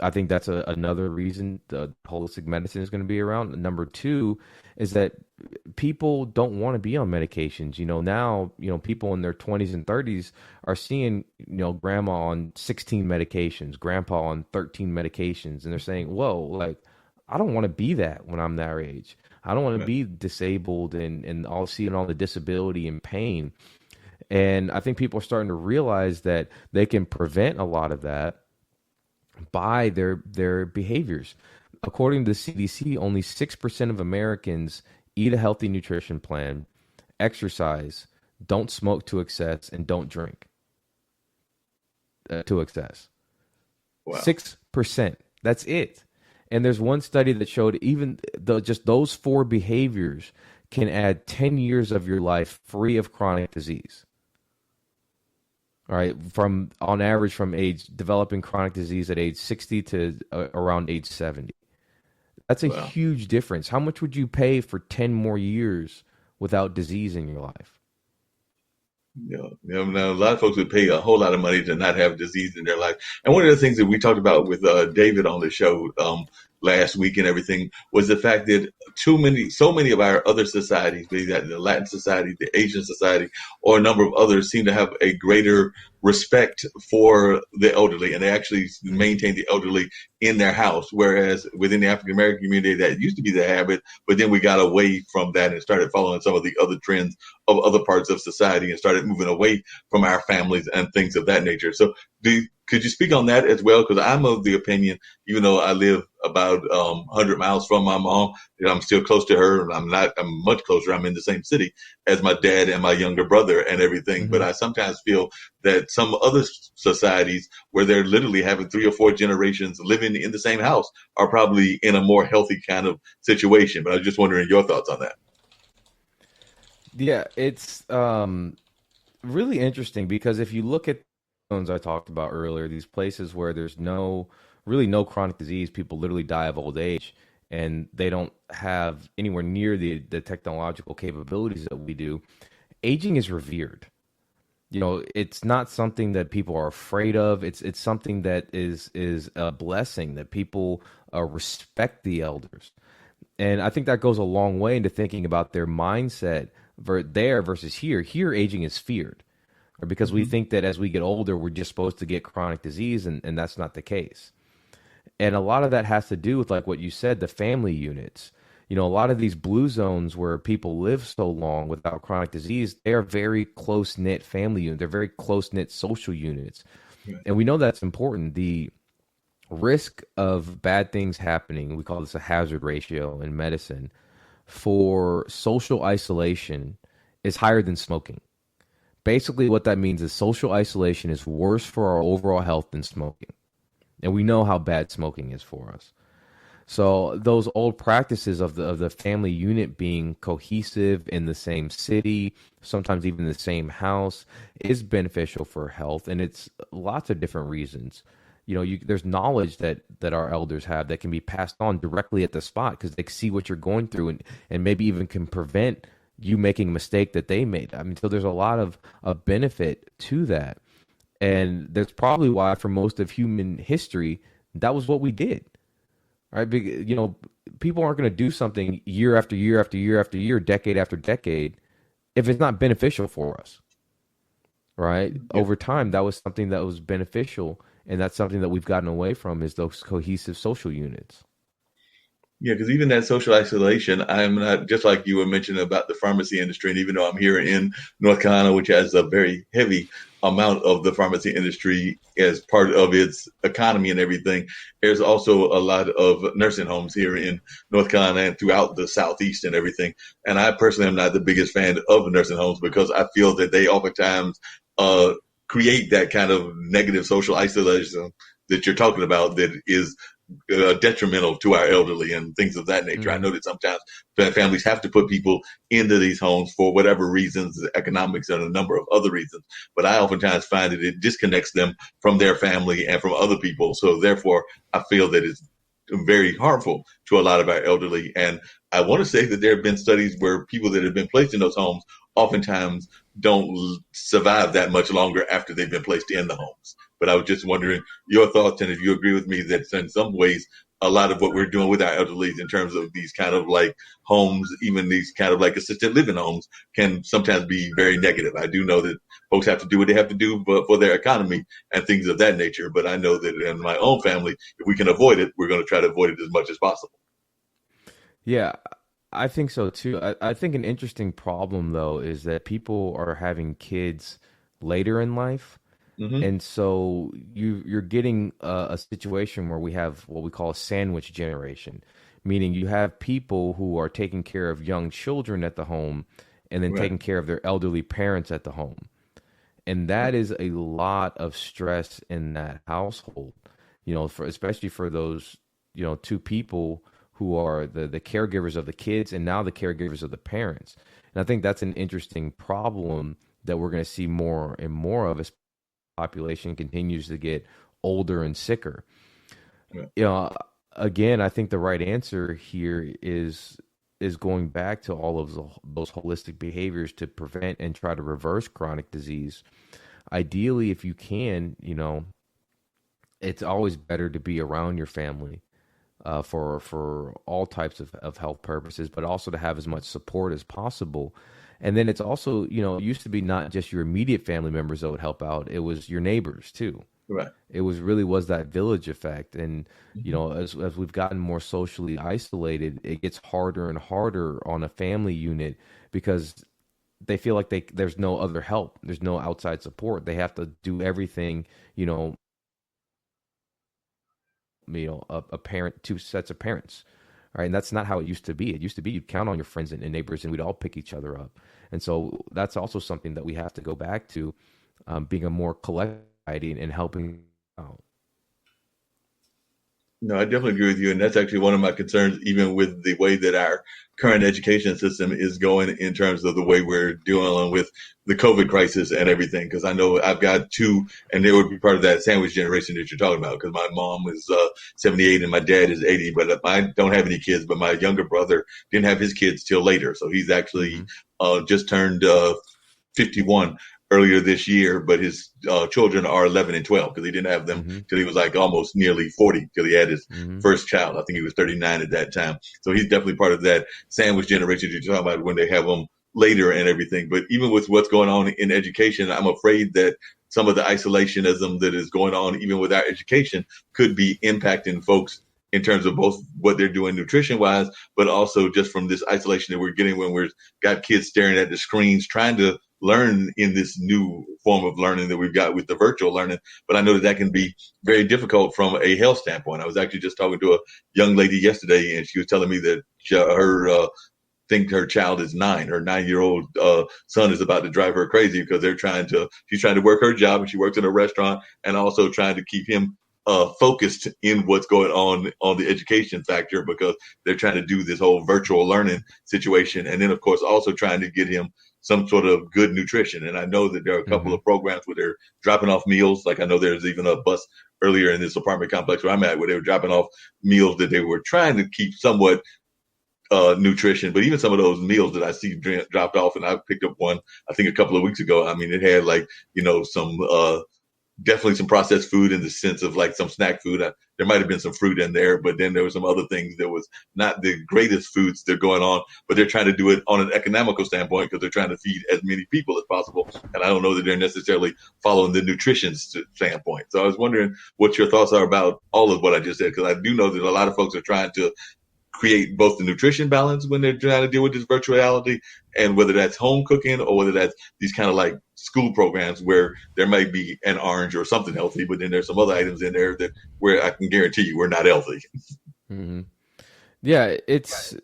I think that's another reason the holistic medicine is going to be around. Number two is that people don't want to be on medications. Now, people in their 20s and 30s are seeing, grandma on 16 medications, grandpa on 13 medications. And they're saying, whoa, like, I don't want to be that when I'm their age. I don't want to be disabled and all seeing all the disability and pain. And I think people are starting to realize that they can prevent a lot of that by their behaviors. According to the CDC, only 6% of Americans eat a healthy nutrition plan, exercise, don't smoke to excess, and don't drink to excess. Wow. 6%. That's it. And there's one study that showed even just those 4 behaviors can add 10 years of your life free of chronic disease. All right, on average from developing chronic disease at age 60 to around age 70. That's a huge difference. How much would you pay for 10 more years without disease in your life? Yeah, now a lot of folks would pay a whole lot of money to not have disease in their life. And one of the things that we talked about with David on the show last week and everything was the fact that so many of our other societies, be that the Latin society, the Asian society, or a number of others, seem to have a greater respect for the elderly, and they actually maintain the elderly in their house. Whereas within the African American community, that used to be the habit, but then we got away from that and started following some of the other trends of other parts of society and started moving away from our families and things of that nature. So could you speak on that as well? Because I'm of the opinion, even though I live about 100 miles from my mom, I'm still close to her. I'm much closer. I'm in the same city as my dad and my younger brother and everything. Mm-hmm. But I sometimes feel that some other societies where they're literally having 3 or 4 generations living in the same house are probably in a more healthy kind of situation. But I was just wondering your thoughts on that. Yeah, it's really interesting because if you look at I talked about earlier, these places where there's really no chronic disease, people literally die of old age, and they don't have anywhere near the technological capabilities that we do. Aging is revered. It's not something that people are afraid of. It's something that is a blessing, that people respect the elders. And I think that goes a long way into thinking about their mindset there versus here. Here, aging is feared. Because we think that as we get older, we're just supposed to get chronic disease, and that's not the case. And a lot of that has to do with, like what you said, the family units. A lot of these blue zones where people live so long without chronic disease, they are very close-knit family units. They're very close-knit social units. Right. And we know that's important. The risk of bad things happening, we call this a hazard ratio in medicine, for social isolation is higher than smoking. Basically, what that means is social isolation is worse for our overall health than smoking. And we know how bad smoking is for us. So those old practices of the family unit being cohesive in the same city, sometimes even the same house, is beneficial for health. And it's lots of different reasons. There's knowledge that our elders have that can be passed on directly at the spot because they see what you're going through and maybe even can prevent you making a mistake that they made. I mean, so there's a lot of benefit to that. And that's probably why for most of human history, that was what we did. Right? People aren't going to do something year after year after year after year, decade after decade, if it's not beneficial for us. Right? Yeah. Over time, that was something that was beneficial. And that's something that we've gotten away from is those cohesive social units. Yeah, because even that social isolation, I'm not, just like you were mentioning about the pharmacy industry, and even though I'm here in North Carolina, which has a very heavy amount of the pharmacy industry as part of its economy and everything, there's also a lot of nursing homes here in North Carolina and throughout the Southeast and everything. And I personally am not the biggest fan of nursing homes because I feel that they oftentimes create that kind of negative social isolation that you're talking about that is detrimental to our elderly and things of that nature. Mm-hmm. I know that sometimes families have to put people into these homes for whatever reasons, economics and a number of other reasons. But I oftentimes find that it disconnects them from their family and from other people. So therefore, I feel that it's very harmful to a lot of our elderly. And I want to say that there have been studies where people that have been placed in those homes oftentimes don't survive that much longer after they've been placed in the homes. But I was just wondering your thoughts and if you agree with me that in some ways, a lot of what we're doing with our elderly in terms of these kind of like homes, even these kind of like assisted living homes, can sometimes be very negative. I do know that folks have to do what they have to do for their economy and things of that nature. But I know that in my own family, if we can avoid it, we're going to try to avoid it as much as possible. Yeah. I think so too. I think an interesting problem though is that people are having kids later in life. Hmm. And so you're getting a situation where we have what we call a sandwich generation, meaning you have people who are taking care of young children at the home and then Right. taking care of their elderly parents at the home. And that is a lot of stress in that household, for especially for those, two people who are the caregivers of the kids and now the caregivers of the parents. And I think that's an interesting problem that we're going to see more and more of as population continues to get older and sicker. Right. You know, again, I think the right answer here is going back to all of those holistic behaviors to prevent and try to reverse chronic disease. Ideally, if you can, it's always better to be around your family for all types of health purposes, but also to have as much support as possible. And then it's also, it used to be not just your immediate family members that would help out; it was your neighbors too. Right. It was that village effect, and Hmm. as we've gotten more socially isolated, it gets harder and harder on a family unit because they feel like there's no other help, there's no outside support. They have to do everything, you know, a parent, two sets of parents, right? And that's not how it used to be. It used to be you'd count on your friends and neighbors, and we'd all pick each other up. And so that's also something that we have to go back to, being a more collective society and helping out. No, I definitely agree with you, and that's actually one of my concerns, even with the way that our current education system is going in terms of the way we're dealing with the COVID crisis and everything. Because I know I've got two, and they would be part of that sandwich generation that you're talking about. Because my mom is 78 and my dad is 80, but I don't have any kids. But my younger brother didn't have his kids till later, so he's actually Mm-hmm. just turned 51 earlier this year, but his children are 11 and 12 because he didn't have them Mm-hmm. till he was like almost nearly 40 till he had his Mm-hmm. first child. I think he was 39 at that time. So he's definitely part of that sandwich generation you're talking about when they have them later and everything. But even with what's going on in education, I'm afraid that some of the isolationism that is going on, even with our education, could be impacting folks in terms of both what they're doing nutrition wise, but also just from this isolation that we're getting when we've got kids staring at the screens, trying to learn in this new form of learning that we've got with the virtual learning. But I know that can be very difficult from a health standpoint. I was actually just talking to a young lady yesterday, and she was telling me that her think her child is 9. Her 9-year-old son is about to drive her crazy because she's trying to work her job, and she works in a restaurant, and also trying to keep him focused in what's going on the education factor because they're trying to do this whole virtual learning situation. And then, of course, also trying to get him some sort of good nutrition. And I know that there are a couple Mm-hmm. of programs where they're dropping off meals. Like I know there's even a bus earlier in this apartment complex where I'm at where they were dropping off meals that they were trying to keep somewhat nutrition. But even some of those meals that I see dropped off, and I picked up one, I think a couple of weeks ago. I mean, it had like, some definitely some processed food in the sense of like some snack food. There might have been some fruit in there, but then there were some other things that was not the greatest foods that are going on, but they're trying to do it on an economical standpoint because they're trying to feed as many people as possible. And I don't know that they're necessarily following the nutrition standpoint. So I was wondering what your thoughts are about all of what I just said, because I do know that a lot of folks are trying to create both the nutrition balance when they're trying to deal with this virtual reality, and whether that's home cooking or whether that's these kind of like school programs where there might be an orange or something healthy, but then there's some other items in there that where I can guarantee you we're not healthy. Mm-hmm. Yeah, it's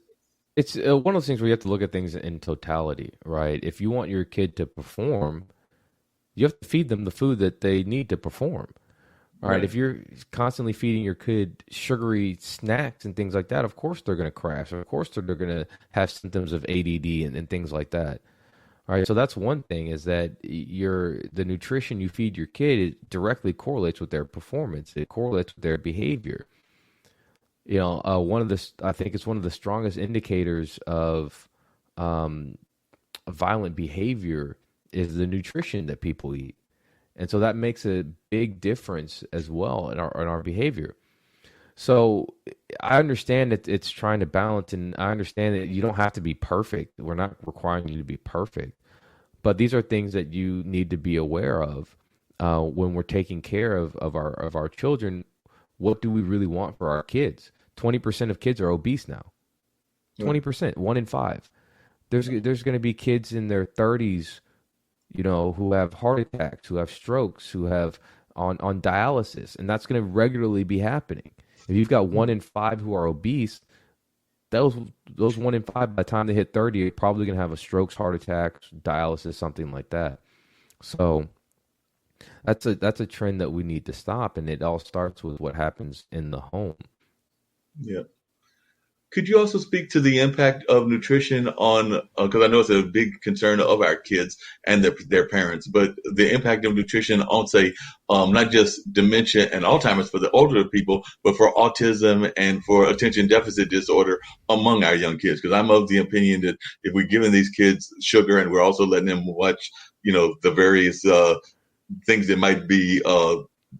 one of those things where you have to look at things in totality, right? If you want your kid to perform, you have to feed them the food that they need to perform. All right, Right. if you're constantly feeding your kid sugary snacks and things like that, of course they're going to crash. Of course they're going to have symptoms of ADD and things like that. All right, so that's one thing is that the nutrition you feed your kid it directly correlates with their performance. It correlates with their behavior. I think it's one of the strongest indicators of violent behavior is the nutrition that people eat. And so that makes a big difference as well in our behavior. So I understand that it's trying to balance, and I understand that you don't have to be perfect. We're not requiring you to be perfect, but these are things that you need to be aware of when we're taking care of our children. What do we really want for our kids? 20% of kids are obese now. Right. 20%, 1 in 5. There's going to be kids in their 30s, who have heart attacks, who have strokes, who have on dialysis, and that's going to regularly be happening. If you've got 1 in 5 who are obese, those those 1 in 5 by the time they hit 30 are probably going to have a strokes, heart attacks, dialysis, something like that. So that's a trend that we need to stop, and it all starts with what happens in the home. Yeah. Could you also speak to the impact of nutrition on, because I know it's a big concern of our kids and their parents, but the impact of nutrition on, say, not just dementia and Alzheimer's for the older people, but for autism and for attention deficit disorder among our young kids? Because I'm of the opinion that if we're giving these kids sugar and we're also letting them watch, the various things that might be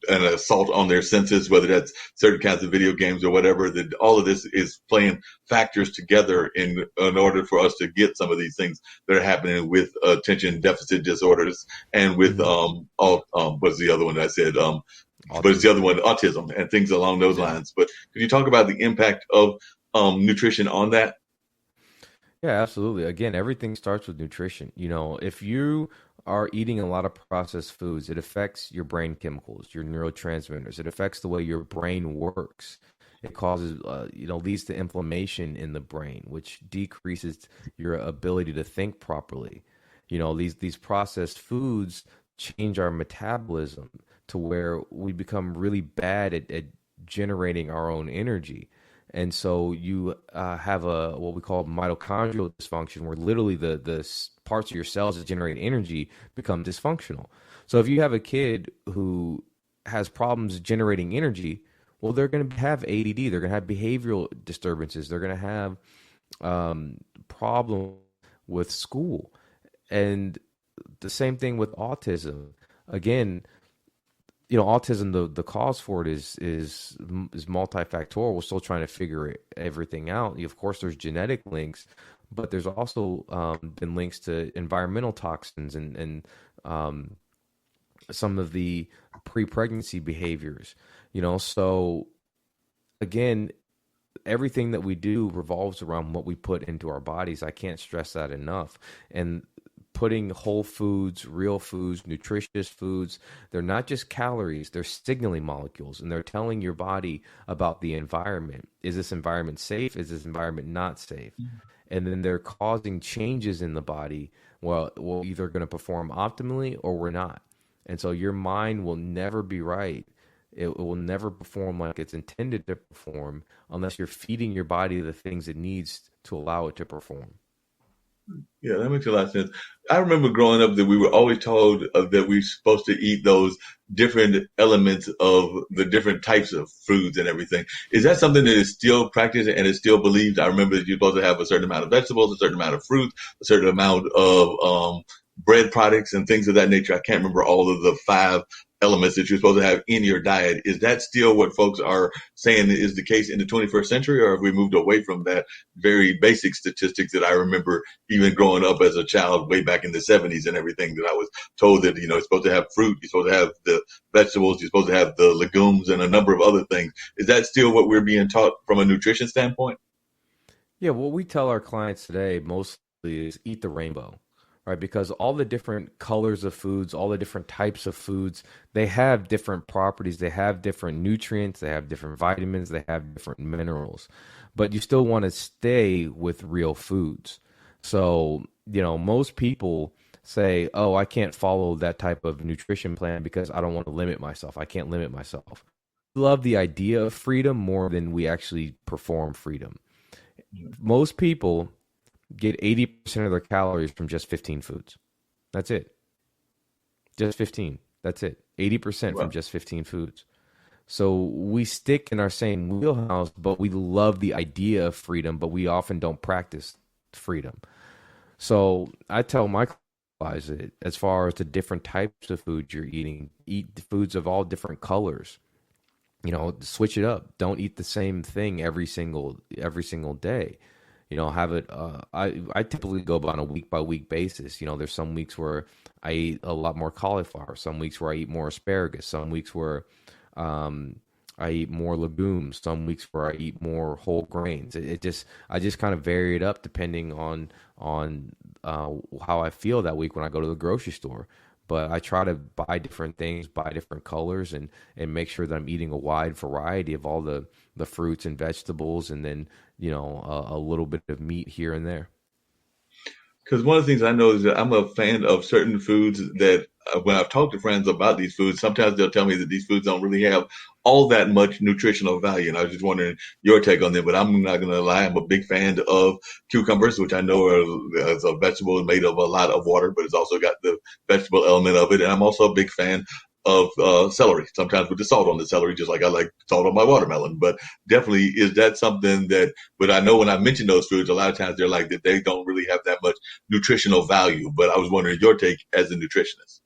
an assault on their senses, whether that's certain kinds of video games or whatever, that all of this is playing factors together in order for us to get some of these things that are happening with attention deficit disorders and with what's the other one I said? But it's the other one, autism and things along those lines. But could you talk about the impact of nutrition on that? Yeah, absolutely. Again, everything starts with nutrition. If you are eating a lot of processed foods, it affects your brain chemicals, your neurotransmitters. It affects the way your brain works. It causes, leads to inflammation in the brain, which decreases your ability to think properly. These processed foods change our metabolism to where we become really bad at generating our own energy. And so you have what we call mitochondrial dysfunction, where literally the parts of your cells that generate energy become dysfunctional. So if you have a kid who has problems generating energy, well, they're going to have ADD. They're going to have behavioral disturbances. They're going to have problems with school. And the same thing with autism. Again, autism, the cause for it is multifactorial. We're still trying to figure everything out. Of course, there's genetic links, but there's also been links to environmental toxins and some of the pre-pregnancy behaviors. So again, everything that we do revolves around what we put into our bodies. I can't stress that enough. And putting whole foods, real foods, nutritious foods, they're not just calories, they're signaling molecules, and they're telling your body about the environment. Is this environment safe? Is this environment not safe? Mm-hmm. And then they're causing changes in the body. Well, we're either going to perform optimally or we're not. And so your mind will never be right. It will never perform like it's intended to perform unless you're feeding your body the things it needs to allow it to perform. Yeah, that makes a lot of sense. I remember growing up that we were always told that we're supposed to eat those different elements of the different types of foods and everything. Is that something that is still practiced and is still believed? I remember that you're supposed to have a certain amount of vegetables, a certain amount of fruit, a certain amount of bread products and things of that nature. I can't remember all of the 5 elements that you're supposed to have in your diet. Is that still what folks are saying is the case in the 21st century, or have we moved away from that very basic statistics that I remember even growing up as a child way back in the 70s and everything, that I was told that, you're supposed to have fruit, you're supposed to have the vegetables, you're supposed to have the legumes and a number of other things. Is that still what we're being taught from a nutrition standpoint? Yeah, what we tell our clients today mostly is eat the rainbow. Right, because all the different colors of foods, all the different types of foods, they have different properties, they have different nutrients, they have different vitamins, they have different minerals. But you still want to stay with real foods. So, most people say, oh, I can't follow that type of nutrition plan because I don't want to limit myself. I can't limit myself. We love the idea of freedom more than we actually perform freedom. Most people get 80% of their calories from just 15 foods. That's it. Just 15. That's it. 80% from just 15 foods. So we stick in our same wheelhouse, but we love the idea of freedom, but we often don't practice freedom. So I tell my clients that as far as the different types of foods you're eating, eat foods of all different colors. Switch it up. Don't eat the same thing every single day. Have it. I typically go on a week by week basis. There's some weeks where I eat a lot more cauliflower. Some weeks where I eat more asparagus. Some weeks where I eat more legumes. Some weeks where I eat more whole grains. I just kind of vary it up depending on how I feel that week when I go to the grocery store. But I try to buy different things, buy different colors, and make sure that I'm eating a wide variety of all the fruits and vegetables, and then a little bit of meat here and there. Because one of the things I know is that I'm a fan of certain foods that when I've talked to friends about these foods, sometimes they'll tell me that these foods don't really have all that much nutritional value. And I was just wondering your take on them, but I'm not going to lie. I'm a big fan of cucumbers, which I know is a vegetable made of a lot of water, but it's also got the vegetable element of it. And I'm also a big fan of celery, sometimes with the salt on the celery, just like I like salt on my watermelon. But definitely, is that something that, but I know when I mention those foods, a lot of times they're like that they don't really have that much nutritional value. But I was wondering your take as a nutritionist.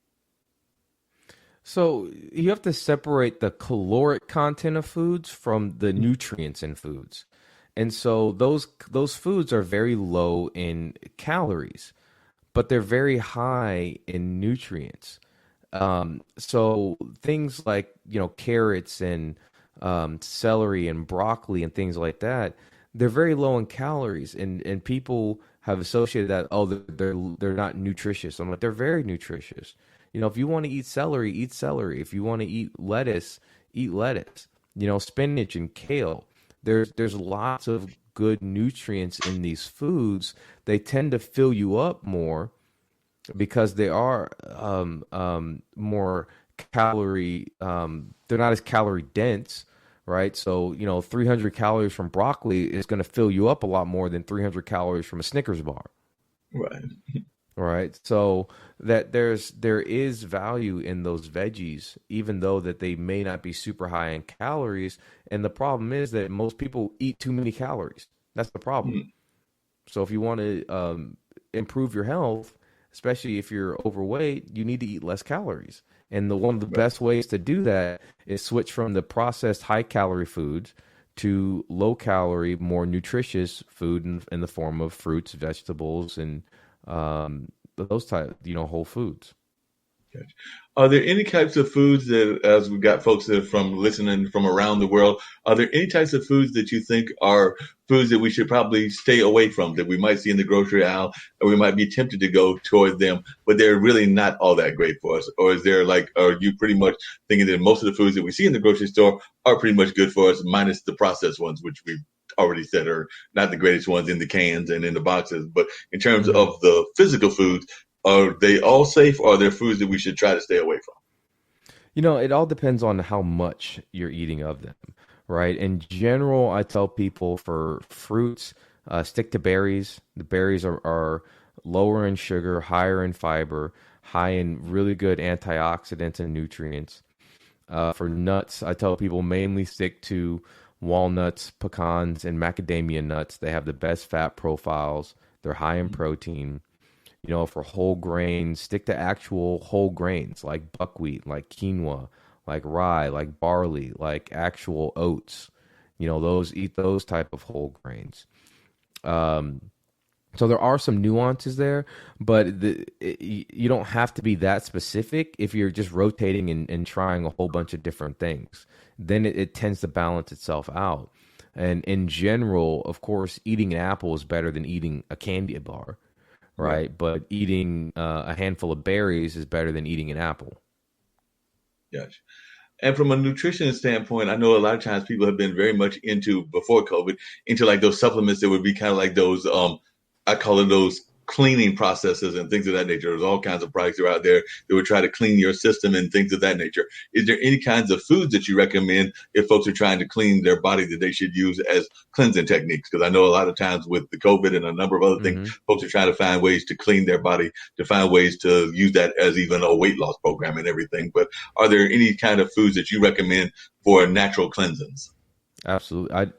So you have to separate the caloric content of foods from the nutrients in foods. And so those foods are very low in calories, but they're very high in nutrients. So things like, carrots and celery and broccoli and things like that, they're very low in calories, and people have associated that, oh, they're not nutritious. I'm like, they're very nutritious. If you want to eat celery, eat celery. If you want to eat lettuce, eat lettuce. Spinach and kale. There's lots of good nutrients in these foods. They tend to fill you up more because they are more calorie. They're not as calorie dense, right? So 300 calories from broccoli is going to fill you up a lot more than 300 calories from a Snickers bar. Right. Right. So that there is value in those veggies, even though that they may not be super high in calories. And the problem is that most people eat too many calories. That's the problem. Mm. So if you want to improve your health, especially if you're overweight, you need to eat less calories. And one of the best ways to do that is switch from the processed high calorie foods to low calorie, more nutritious food in the form of fruits, vegetables, and those type, whole foods. Gotcha. Are there any types of foods that, as we've got folks that are from listening from around the world, are there any types of foods that you think are foods that we should probably stay away from, that we might see in the grocery aisle, or we might be tempted to go toward them, but they're really not all that great for us? Or is there are you pretty much thinking that most of the foods that we see in the grocery store are pretty much good for us, minus the processed ones, which we already said are not the greatest ones in the cans and in the boxes? But in terms of the physical foods, are they all safe, or are there foods that we should try to stay away from? It all depends on how much you're eating of them, right? In general, I tell people for fruits, stick to berries. The berries are lower in sugar, higher in fiber, high in really good antioxidants and nutrients. For nuts, I tell people mainly stick to walnuts, pecans, and macadamia nuts. They have the best fat profiles. They're high in protein. For whole grains, stick to actual whole grains like buckwheat, like quinoa, like rye, like barley, like actual oats. Eat those type of whole grains. So there are some nuances there, but you don't have to be that specific if you're just rotating and trying a whole bunch of different things. Then it tends to balance itself out. And in general, of course, eating an apple is better than eating a candy bar. Right, but eating a handful of berries is better than eating an apple. Gotcha. And from a nutrition standpoint, I know a lot of times people have been very much into, before COVID, into like those supplements that would be kind of like those, I call it those cleaning processes and things of that nature. There's all kinds of products that are out there that would try to clean your system and things of that nature. Is there any kinds of foods that you recommend if folks are trying to clean their body that they should use as cleansing techniques? Because I know a lot of times with the COVID and a number of other things, folks are trying to find ways to clean their body, to find ways to use that as even a weight loss program and everything. But are there any kind of foods that you recommend for natural cleansings? Absolutely.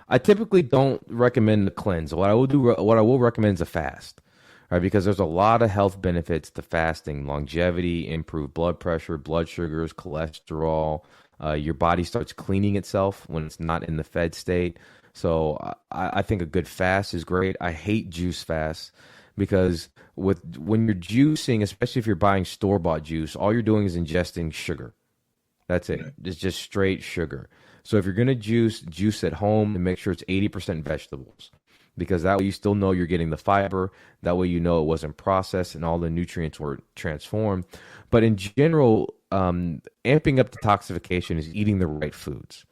I typically don't recommend the cleanse. What I will recommend is a fast, right? Because there's a lot of health benefits to fasting: longevity, improved blood pressure, blood sugars, cholesterol. Your body starts cleaning itself when it's not in the fed state. So I think a good fast is great. I hate juice fasts because when you're juicing, especially if you're buying store-bought juice, all you're doing is ingesting sugar. That's it. It's just straight sugar. So if you're going to juice at home, and make sure it's 80% vegetables, because that way you still know you're getting the fiber. That way you know it wasn't processed and all the nutrients were transformed. But in general, amping up detoxification is eating the right foods.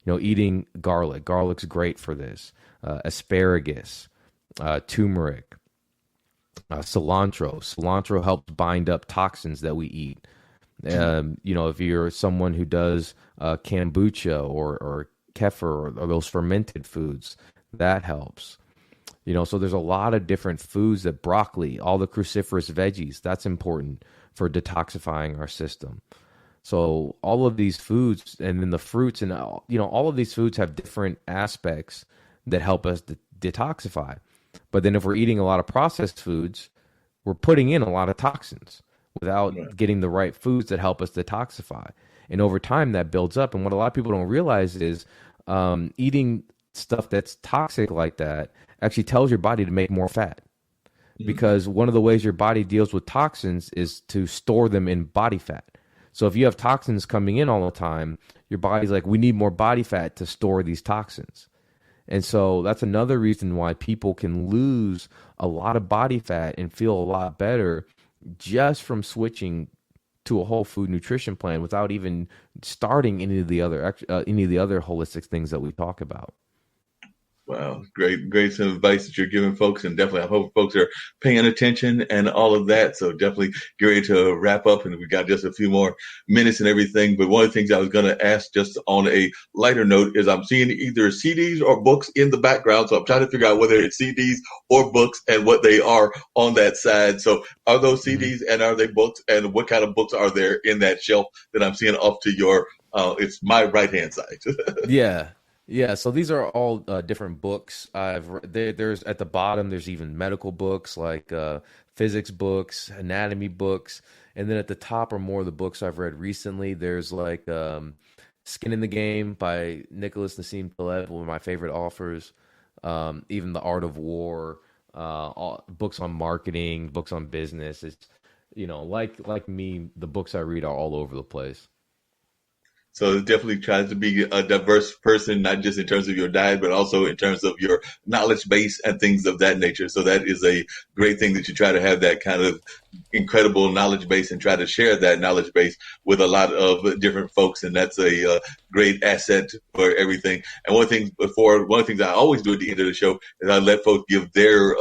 Eating garlic. Garlic's great for this. Asparagus, turmeric, cilantro. Cilantro helps bind up toxins that we eat. If you're someone who does kombucha or kefir or those fermented foods, that helps. So there's a lot of different foods that broccoli, all the cruciferous veggies, that's important for detoxifying our system. So all of these foods, and then the fruits, and all of these foods have different aspects that help us detoxify. But then if we're eating a lot of processed foods, we're putting in a lot of toxins without getting the right foods that help us detoxify. And over time that builds up. And what a lot of people don't realize is eating stuff that's toxic like that actually tells your body to make more fat. Because one of the ways your body deals with toxins is to store them in body fat. So if you have toxins coming in all the time, your body's like, we need more body fat to store these toxins. And so that's another reason why people can lose a lot of body fat and feel a lot better just from switching to a whole food nutrition plan without even starting any of the other holistic things that we talk about. Wow, great some advice that you're giving folks, and definitely I hope folks are paying attention and all of that. So definitely get ready to wrap up, and we got just a few more minutes and everything. But one of the things I was going to ask, just on a lighter note, is I'm seeing either CDs or books in the background. So I'm trying to figure out whether it's CDs or books and what they are on that side. So are those CDs and are they books, and what kind of books are there in that shelf that I'm seeing off to your, it's my right-hand side. Yeah, so these are all different books. There's at the bottom. There's even medical books like physics books, anatomy books, and then at the top are more of the books I've read recently. There's like Skin in the Game by Nicholas Nassim Taleb, one of my favorite authors. Even The Art of War, books on marketing, books on business. It's like me, the books I read are all over the place. So definitely tries to be a diverse person, not just in terms of your diet, but also in terms of your knowledge base and things of that nature. So that is a great thing that you try to have that kind of incredible knowledge base and try to share that knowledge base with a lot of different folks. And that's a great asset for everything. And one of the things I always do at the end of the show is I let folks give their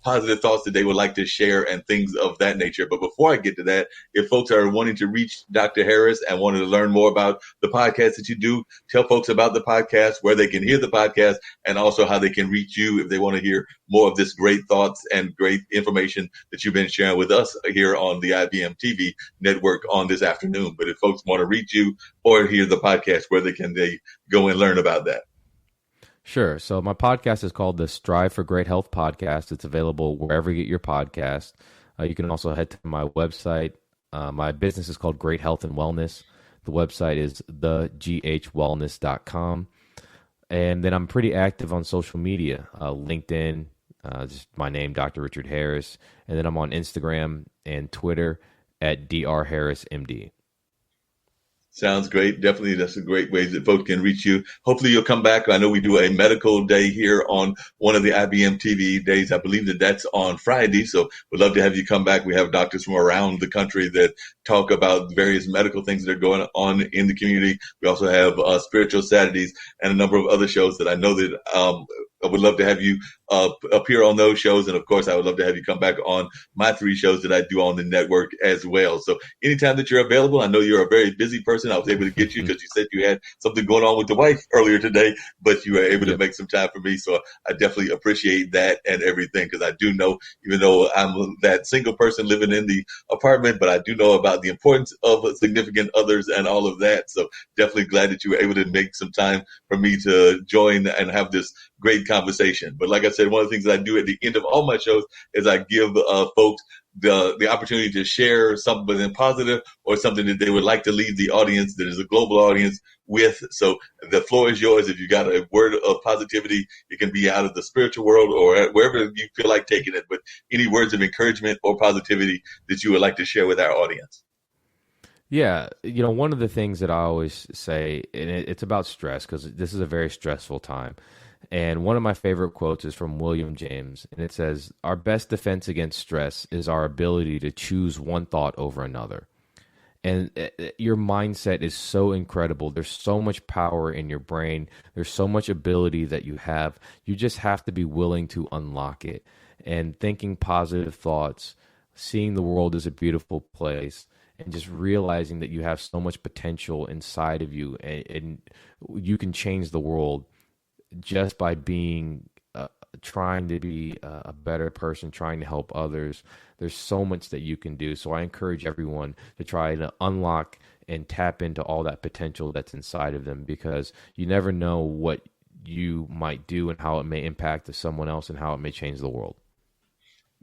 positive thoughts that they would like to share and things of that nature. But before I get to that, if folks are wanting to reach Dr. Harris and wanting to learn more about the podcast that you do, tell folks about the podcast, where they can hear the podcast, and also how they can reach you if they want to hear more of this great thoughts and great information that you've been sharing with us here on the IBM TV network on this afternoon. But if folks want to reach you or hear the podcast, where they go and learn about that? Sure. So my podcast is called the Strive for Great Health podcast. It's available wherever you get your podcast. You can also head to my website. My business is called Great Health and Wellness. The website is theghwellness.com. And then I'm pretty active on social media, LinkedIn, just my name, Dr. Richard Harris. And then I'm on Instagram and Twitter at drharrismd. Sounds great. Definitely, that's a great way that folks can reach you. Hopefully you'll come back. I know we do a medical day here on one of the IBM TV days. I believe that's on Friday. So we'd love to have you come back. We have doctors from around the country that talk about various medical things that are going on in the community. We also have Spiritual Saturdays and a number of other shows that I know that I would love to have you appear on those shows. And of course, I would love to have you come back on my 3 shows that I do on the network as well. So anytime that you're available, I know you're a very busy person. I was able to get you because you said you had something going on with the wife earlier today, but you were able to make some time for me. So I definitely appreciate that and everything, because I do know, even though I'm that single person living in the apartment, but I do know about the importance of significant others and all of that. So definitely glad that you were able to make some time for me to join and have this great conversation. But like I said, one of the things that I do at the end of all my shows is I give folks the opportunity to share something positive or something that they would like to leave the audience that is a global audience with. So the floor is yours. If you got a word of positivity, it can be out of the spiritual world or wherever you feel like taking it, but any words of encouragement or positivity that you would like to share with our audience. Yeah, one of the things that I always say, and it's about stress because this is a very stressful time. And one of my favorite quotes is from William James, and it says, "Our best defense against stress is our ability to choose one thought over another." And your mindset is so incredible. There's so much power in your brain. There's so much ability that you have. You just have to be willing to unlock it. And thinking positive thoughts, seeing the world as a beautiful place, and just realizing that you have so much potential inside of you, and you can change the world just by being trying to be a better person, trying to help others. There's so much that you can do. So I encourage everyone to try to unlock and tap into all that potential that's inside of them, because you never know what you might do and how it may impact someone else and how it may change the world.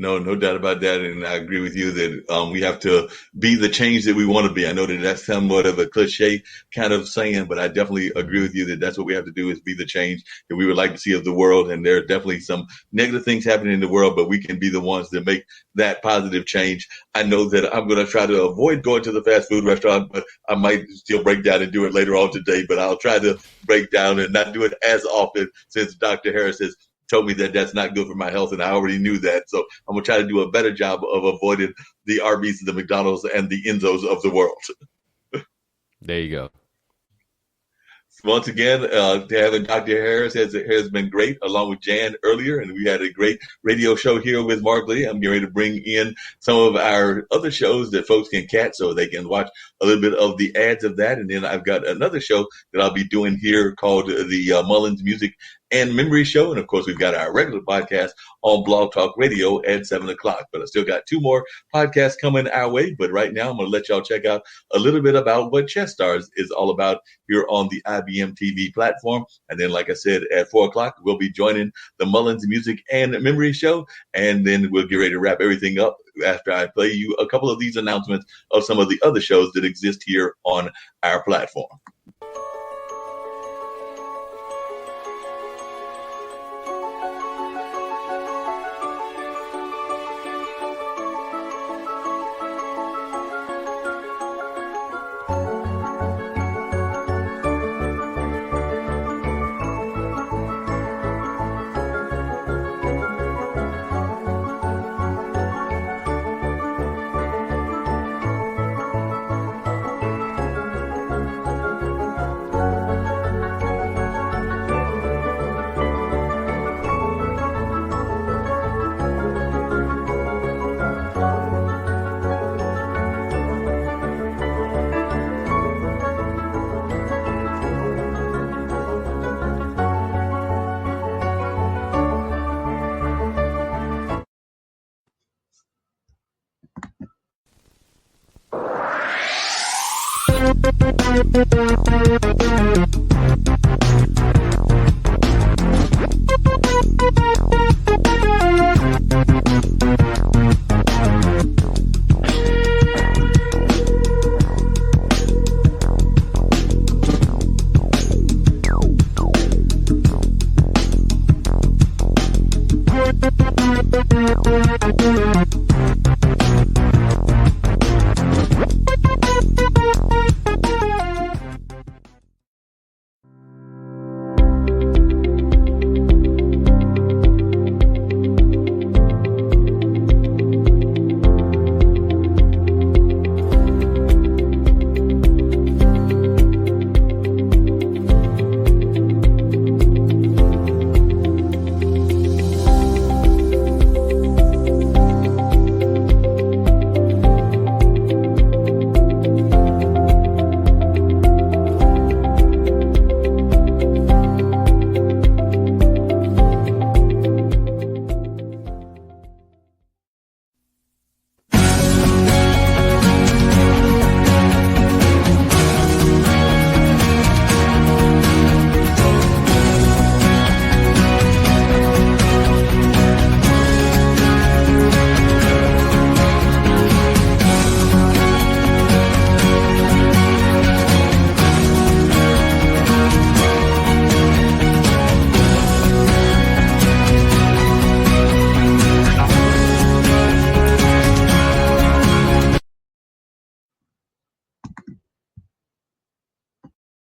No doubt about that. And I agree with you that we have to be the change that we want to be. I know that that's somewhat of a cliche kind of saying, but I definitely agree with you that that's what we have to do, is be the change that we would like to see of the world. And there are definitely some negative things happening in the world, but we can be the ones that make that positive change. I know that I'm going to try to avoid going to the fast food restaurant, but I might still break down and do it later on today, but I'll try to break down and not do it as often, since Dr. Harris has told me that that's not good for my health, and I already knew that. So I'm going to try to do a better job of avoiding the Arby's, the McDonald's, and the Enzos of the world. There you go. Once again, having Dr. Harris has been great, along with Jan earlier, and we had a great radio show here with Marc Lee. I'm getting ready to bring in some of our other shows that folks can catch so they can watch a little bit of the ads of that. And then I've got another show that I'll be doing here called the Mullins Music and Memory Show. And of course, we've got our regular podcast on Blog Talk Radio at 7 o'clock. But I still got 2 more podcasts coming our way. But right now, I'm going to let y'all check out a little bit about what Chess Stars is all about here on the IBM TV platform. And then, like I said, at 4 o'clock, we'll be joining the Mullins Music and Memory Show. And then we'll get ready to wrap everything up after I play you a couple of these announcements of some of the other shows that exist here on our platform.